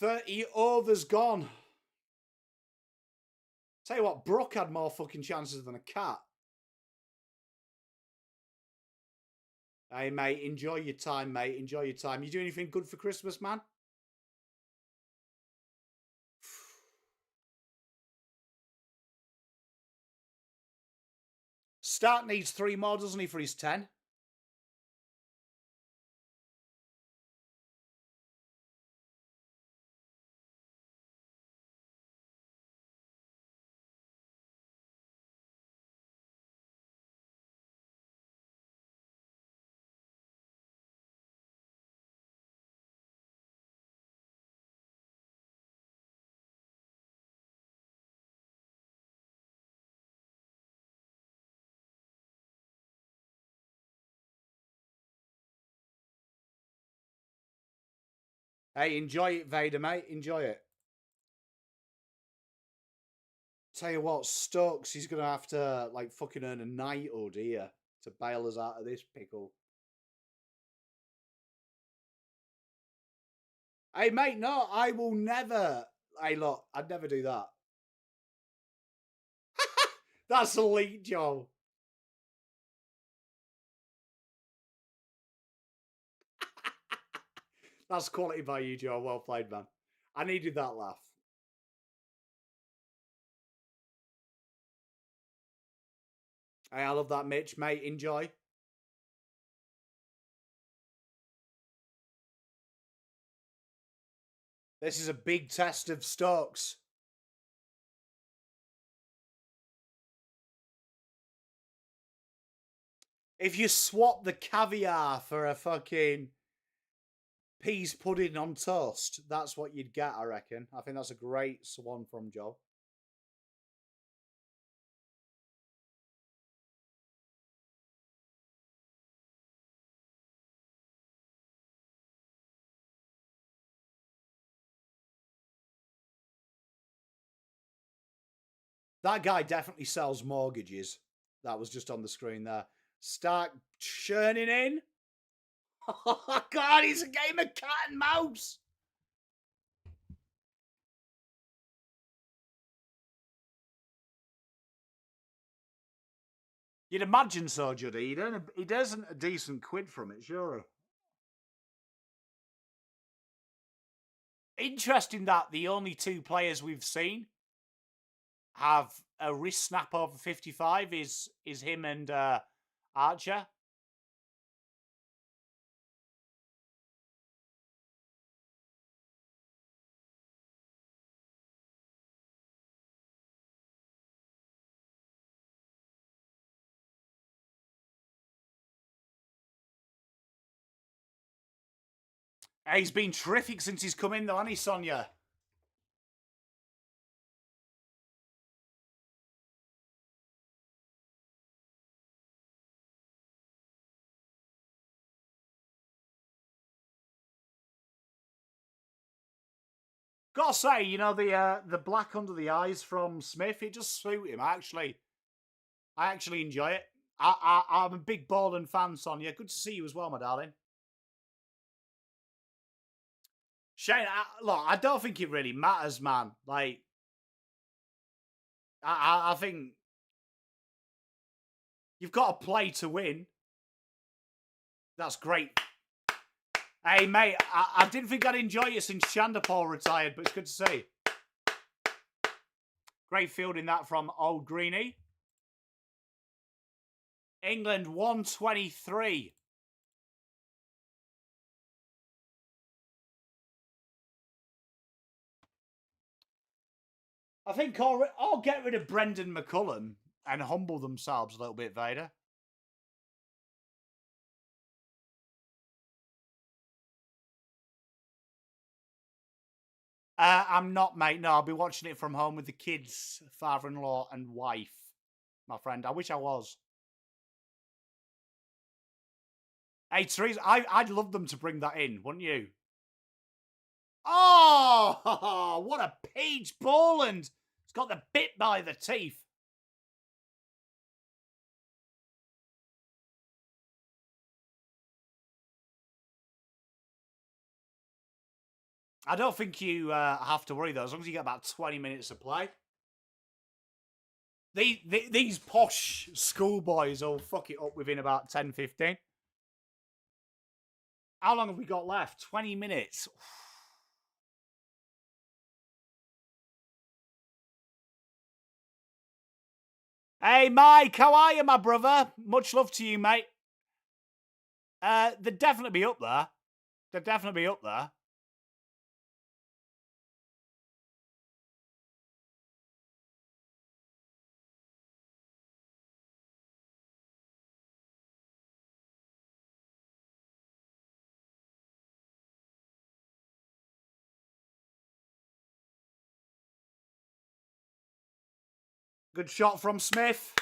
$30 overs gone. Tell you what, Brook had more fucking chances than a cat. Hey, mate, enjoy your time, mate. Enjoy your time. You do anything good for Christmas, man? Stark needs 3 more, doesn't he, for his 10? Hey, enjoy it, Vader, mate. Enjoy it. Tell you what, Stokes, he's going to have to, like, fucking earn a knighthood here to bail us out of this pickle. Hey, mate, no, I will never. Hey, look, I'd never do that. That's elite, Joe. That's quality by you, Joe. Well played, man. I needed that laugh. Hey, I love that, Mitch, mate. Enjoy. This is a big test of Stokes. If you swap the caviar for a fucking peas pudding on toast, that's what you'd get, I reckon. I think that's a great one from Joe. That guy definitely sells mortgages. That was just on the screen there. Start churning in. Oh, God, it's a game of cat and mouse. You'd imagine so, Juddy. He doesn't a decent quid from it, sure. Interesting that the only 2 players we've seen have a wrist snap over 55 is him and Archer. He's been terrific since he's come in, though, hasn't he, Sonia? Gotta say, you know, the black under the eyes from Smith, it just suit him. I actually enjoy it. I'm a big Bowling fan, Sonia. Good to see you as well, my darling. Shane, look, I don't think it really matters, man. Like, I think you've got to play to win. That's great. Hey, mate, I didn't think I'd enjoy it since Chandapur retired, but it's good to see. Great fielding that from Old Greenie. England 123. I think I'll get rid of Brendan McCullum and humble themselves a little bit, Vader. I'm not, mate. No, I'll be watching it from home with the kids, father-in-law, and wife. My friend, I wish I was. Hey, Teresa, I'd love them to bring that in, wouldn't you? Oh, what a peach, Poland! It's got the bit by the teeth. I don't think you have to worry, though, as long as you get about 20 minutes of play. These posh schoolboys will fuck it up within about 10, 15. How long have we got left? 20 minutes. Hey, Mike, how are you, my brother? Much love to you, mate. They'd definitely be up there. They'd definitely be up there. Good shot from Smith.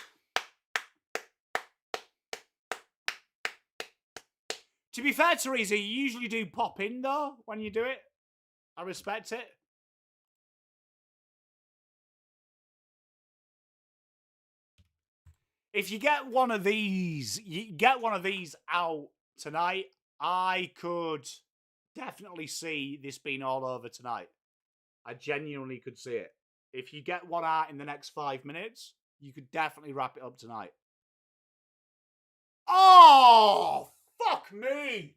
To be fair, Teresa, you usually do pop in, though, when you do it. I respect it. If you get one of these, out tonight, I could definitely see this being all over tonight. I genuinely could see it. If you get one out in the next 5 minutes, you could definitely wrap it up tonight. Oh, fuck me!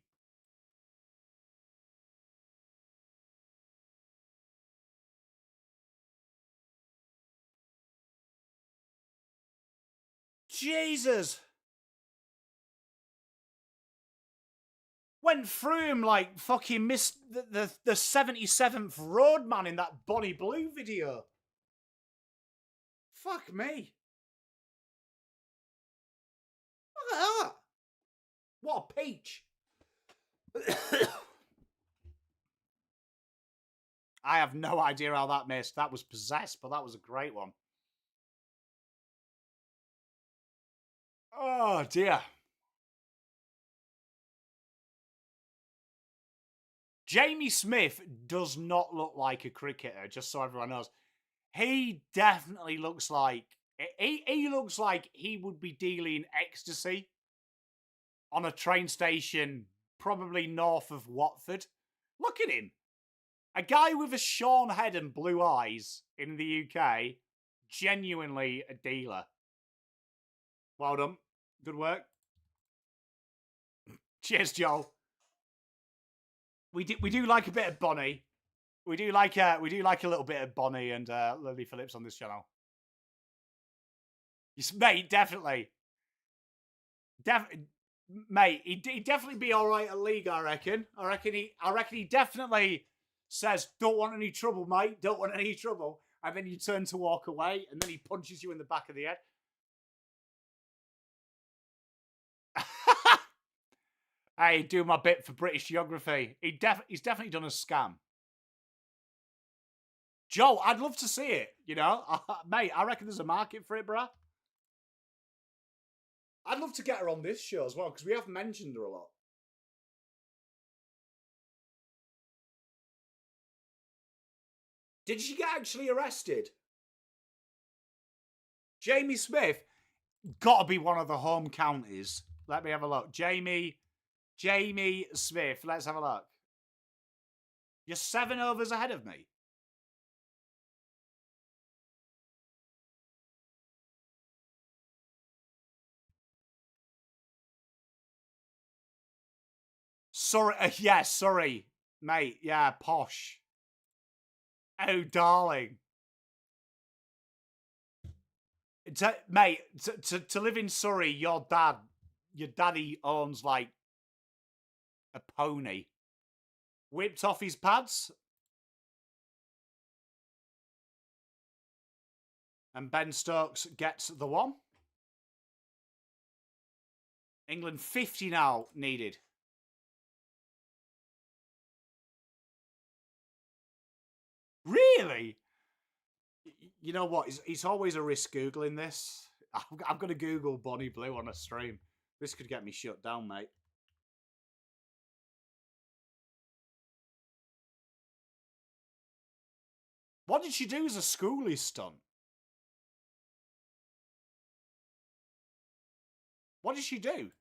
Jesus! Went through him like fucking missed the 77th roadman in that Bonnie Blue video. Fuck me. Look at that. What a peach. I have no idea how that missed. That was possessed, but that was a great one. Oh, dear. Jamie Smith does not look like a cricketer, just so everyone knows. He definitely looks like... He looks like he would be dealing ecstasy on a train station probably north of Watford. Look at him. A guy with a shorn head and blue eyes in the UK, genuinely a dealer. Well done. Good work. Cheers, Joel. We do like a bit of Bonnie. We do like a little bit of Bonnie and Lily Phillips on this channel. Mate, definitely. Mate, he'd definitely be all right at league, I reckon. I reckon he definitely says, "Don't want any trouble, mate. Don't want any trouble." And then you turn to walk away, and then he punches you in the back of the head. Hey, do my bit for British geography. He's definitely done a scam. Joe, I'd love to see it, you know? Mate, I reckon there's a market for it, bruh. I'd love to get her on this show as well, because we have mentioned her a lot. Did she get actually arrested? Jamie Smith, gotta be one of the home counties. Let me have a look. Jamie Smith, let's have a look. You're 7 overs ahead of me. sorry. Yeah, sorry, mate. Yeah, posh. Oh, darling. Mate, to live in Surrey, your daddy owns, like, a pony. Whipped off his pads. And Ben Stokes gets the one. England 50 now needed. Really? You know what? It's always a risk Googling this. I'm going to Google Bonnie Blue on a stream. This could get me shut down, mate. What did she do as a schoolie stunt? What did she do?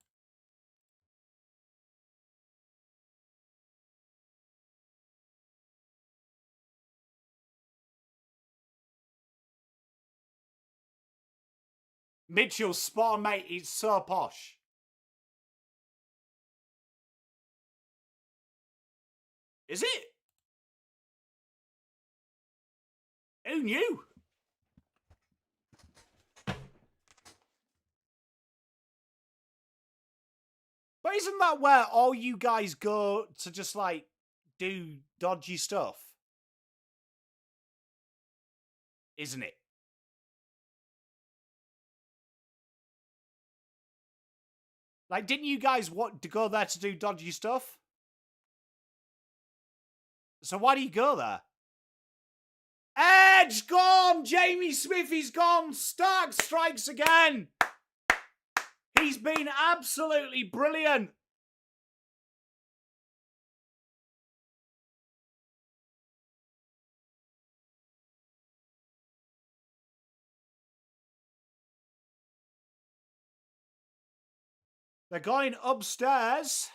Mitchell, spot on, mate. It's so posh. Is it? Who knew? But isn't that where all you guys go to just, like, do dodgy stuff? Isn't it? Like, didn't you guys want to go there to do dodgy stuff? So why do you go there? Edge gone! Jamie Smithy's gone! Stark strikes again! He's been absolutely brilliant! They're going upstairs.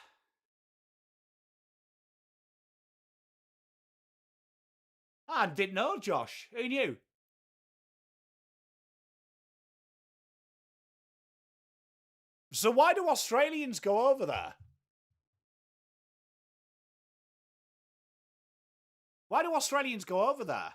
I didn't know, Josh. Who knew? So why do Australians go over there? Why do Australians go over there?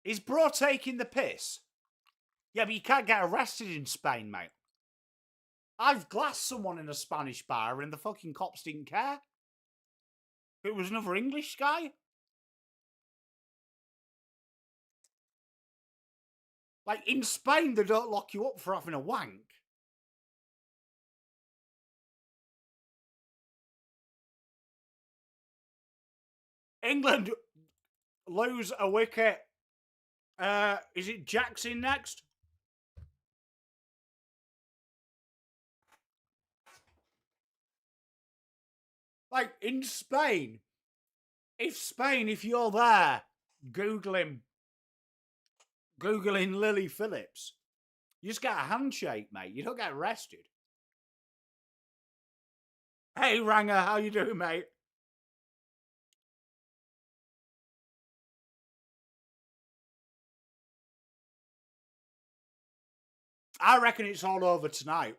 Is bro taking the piss? Yeah, but you can't get arrested in Spain, mate. I've glassed someone in a Spanish bar and the fucking cops didn't care. It was another English guy. Like, in Spain, they don't lock you up for having a wank. England lose a wicket. Is it Jackson next? Like, in Spain, if you're there, Googling Lily Phillips, you just get a handshake, mate. You don't get arrested. Hey, Ranger, how you doing, mate? I reckon it's all over tonight.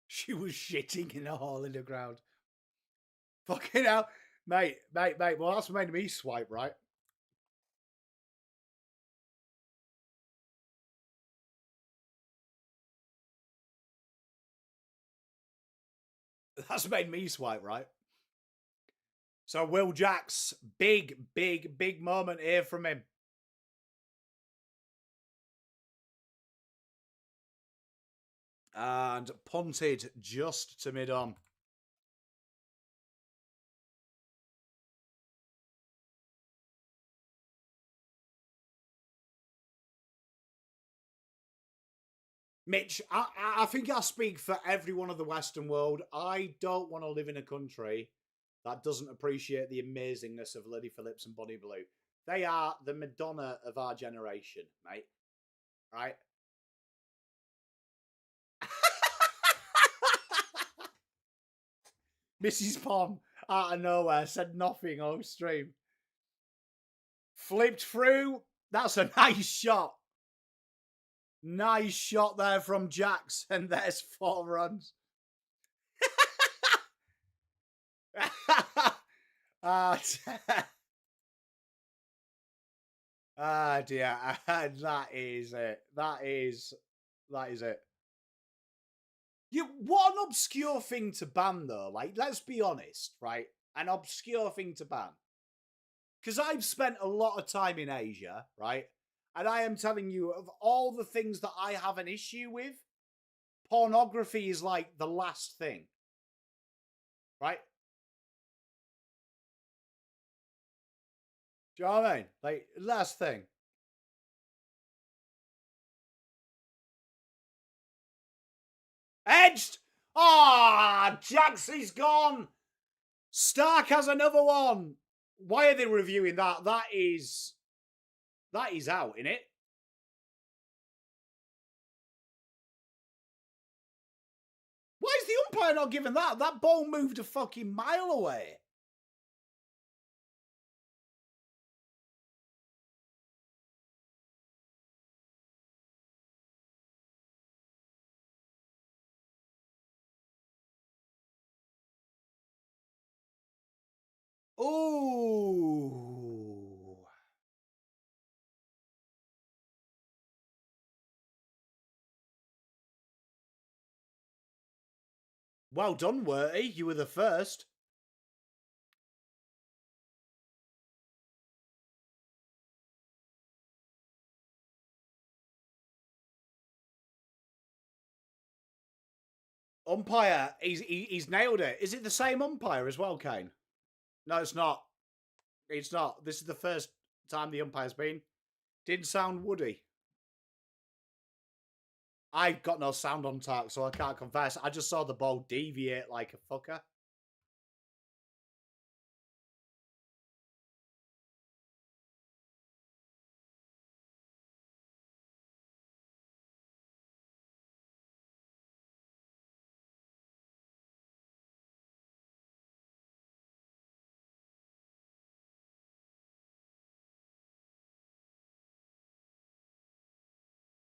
She was shitting in a hole in the ground. Fucking hell. Mate. Well, that's made me swipe, right? That's made me swipe, right? So Will Jacks, big moment here from him. And punted just to mid-on. Mitch, I think I speak for everyone of the Western world. I don't want to live in a country that doesn't appreciate the amazingness of Lily Phillips and Bonnie Blue. They are the Madonna of our generation, mate. Right? Mrs. Pom, out of nowhere, said nothing off stream. Flipped through. That's a nice shot. Nice shot there from Jax, and there's 4 runs. Dear. That is it. That is it. What an obscure thing to ban, though. Like, let's be honest, right? An obscure thing to ban. Because I've spent a lot of time in Asia, right? And I am telling you, of all the things that I have an issue with, pornography is like the last thing. Right? Do you know what I mean? Like, last thing. Edged! Ah, Jaxie's gone! Stark has another one! Why are they reviewing that? That is out, innit? Why is the umpire not giving that? That ball moved a fucking mile away. Ooh. Well done, Werty. You were the first. Umpire, he's nailed it. Is it the same umpire as well, Kane? No, it's not. It's not. This is the first time the umpire's been. Didn't sound woody. I've got no sound on talk, so I can't confess. I just saw the ball deviate like a fucker.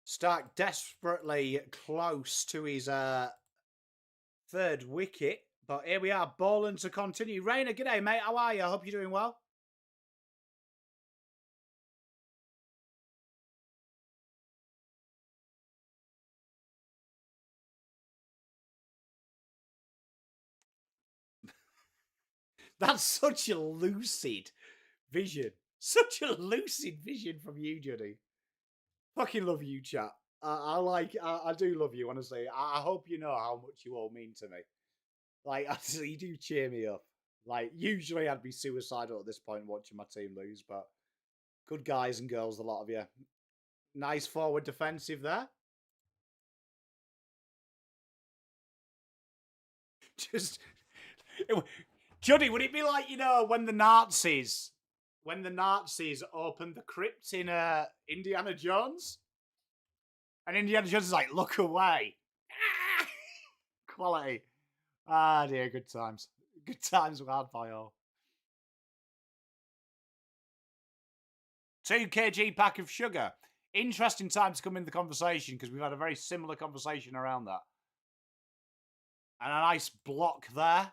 Stark desperately close to his 3rd wicket. But here we are, bowling to continue. Rainer, g'day, mate. How are you? I hope you're doing well. That's such a lucid vision. Such a lucid vision from you, Juddy. Fucking love you, chat. I do love you, honestly. I hope you know how much you all mean to me. Like, honestly, you do cheer me up. Like, usually I'd be suicidal at this point watching my team lose, but good guys and girls, a lot of you. Nice forward defensive there. Just, Juddy, would it be like, you know, when the Nazis opened the crypt in Indiana Jones? And Indiana Jones is like, look away. Quality. Ah, dear, good times. Good times were had by all. 2 kg pack of sugar. Interesting time to come in the conversation because we've had a very similar conversation around that. And a nice block there.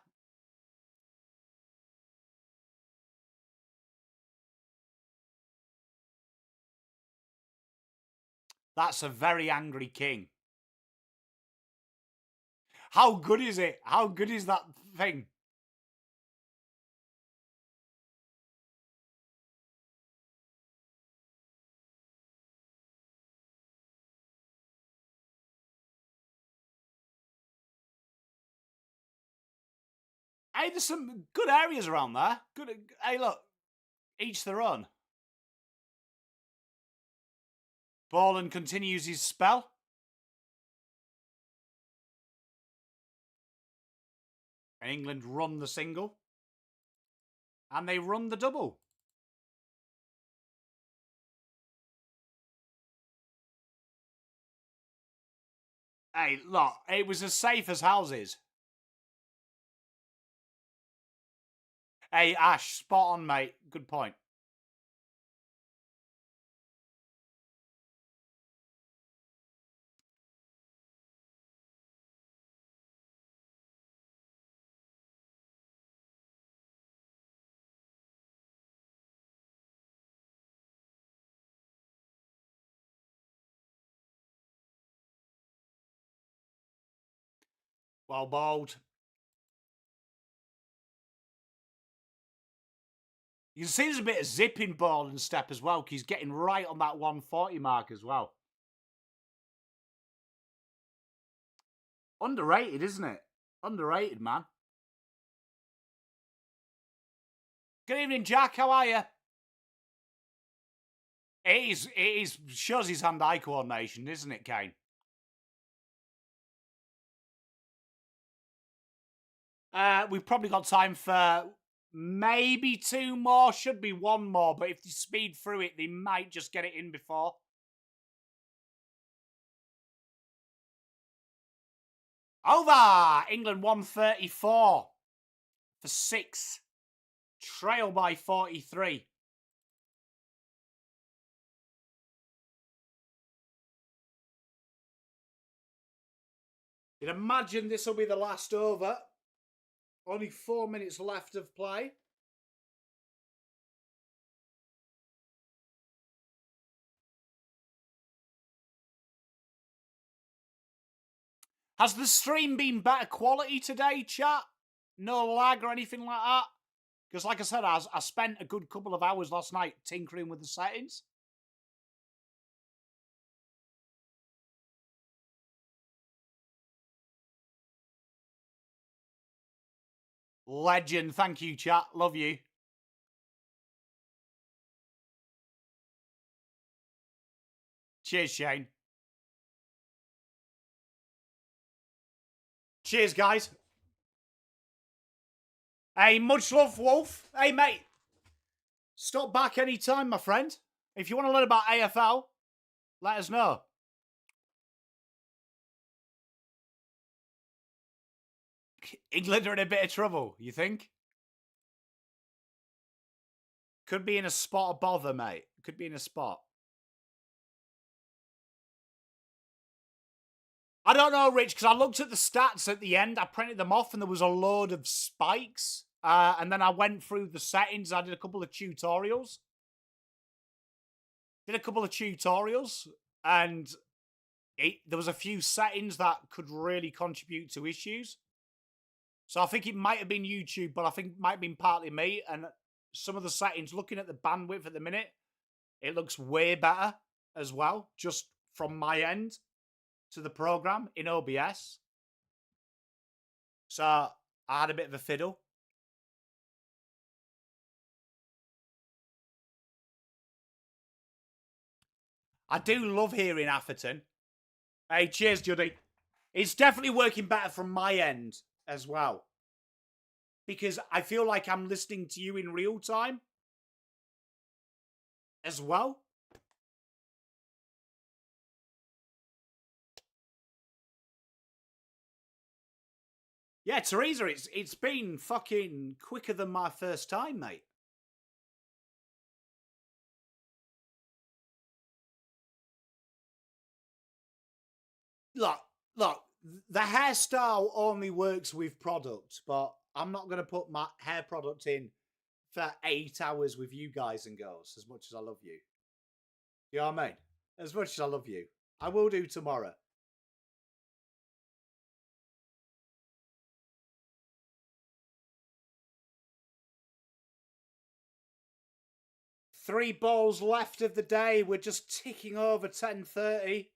That's a very angry king. How good is it? How good is that thing? Hey, there's some good areas around there. Good. Hey, look. Each their own. Ballin continues his spell. And England run the single. And they run the double. Hey, look, it was as safe as houses. Hey, Ash, spot on, mate. Good point. Well bowled. You can see there's a bit of zip in ball and step as well, because he's getting right on that 140 mark as well. Underrated, isn't it? Underrated, man. Good evening, Jack. How are you? It is shows his hand-eye coordination, isn't it, Kane? We've probably got time for maybe 2 more. Should be 1 more, but if they speed through it, they might just get it in before. Over! England 134 for 6. Trail by 43. You'd imagine this will be the last over. Only 4 minutes left of play. Has the stream been better quality today, chat? No lag or anything like that? Because like I said, I spent a good couple of hours last night tinkering with the settings. Legend. Thank you, chat. Love you. Cheers, Shane. Cheers, guys. Hey, much love, Wolf. Hey, mate. Stop back anytime, my friend. If you want to learn about AFL, let us know. England are in a bit of trouble, you think? Could be in a spot of bother, mate. Could be in a spot. I don't know, Rich, because I looked at the stats at the end. I printed them off and there was a load of spikes. And then I went through the settings. I did a couple of tutorials. And there was a few settings that could really contribute to issues. So I think it might have been YouTube, but I think it might have been partly me. And some of the settings, looking at the bandwidth at the minute, it looks way better as well, just from my end to the program in OBS. So I had a bit of a fiddle. I do love hearing Atherton. Hey, cheers, Juddy. It's definitely working better from my end as well. Because I feel like I'm listening to you in real time as well. Yeah, Teresa, it's been fucking quicker than my first time, mate. Look, the hairstyle only works with product, but I'm not going to put my hair product in for 8 hours with you guys and girls, as much as I love you. You know what I mean? As much as I love you. I will do tomorrow. Three balls left of the day. We're just ticking over 10:30.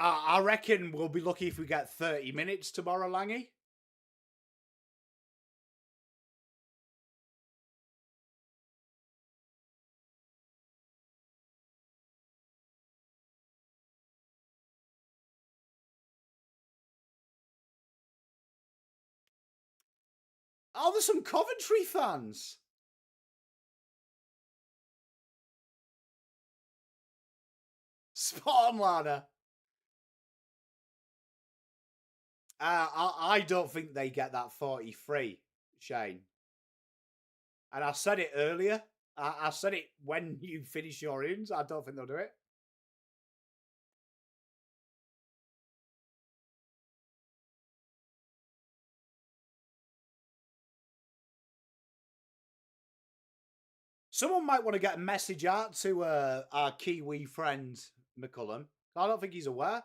I reckon we'll be lucky if we get 30 minutes tomorrow, Langy. Oh, there's some Coventry fans. Spot on, ladder. I don't think they get that 43, Shane. And I said it earlier. I said it when you finish your runes. I don't think they'll do it. Someone might want to get a message out to our Kiwi friend, McCullum. I don't think he's aware.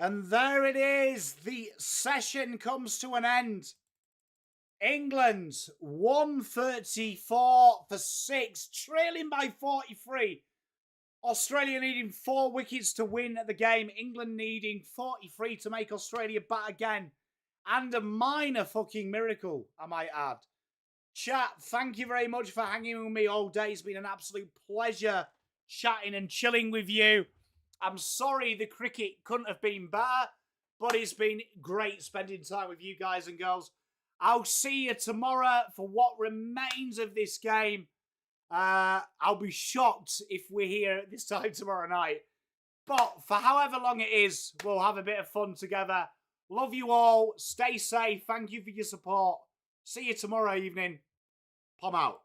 And there it is. The session comes to an end. England 134 for 6, trailing by 43. Australia needing 4 wickets to win the game. England needing 43 to make Australia bat again. And a minor fucking miracle, I might add. Chat, thank you very much for hanging with me all day. It's been an absolute pleasure chatting and chilling with you. I'm sorry the cricket couldn't have been better, but it's been great spending time with you guys and girls. I'll see you tomorrow for what remains of this game. I'll be shocked if we're here at this time tomorrow night. But for however long it is, we'll have a bit of fun together. Love you all. Stay safe. Thank you for your support. See you tomorrow evening. Pom out.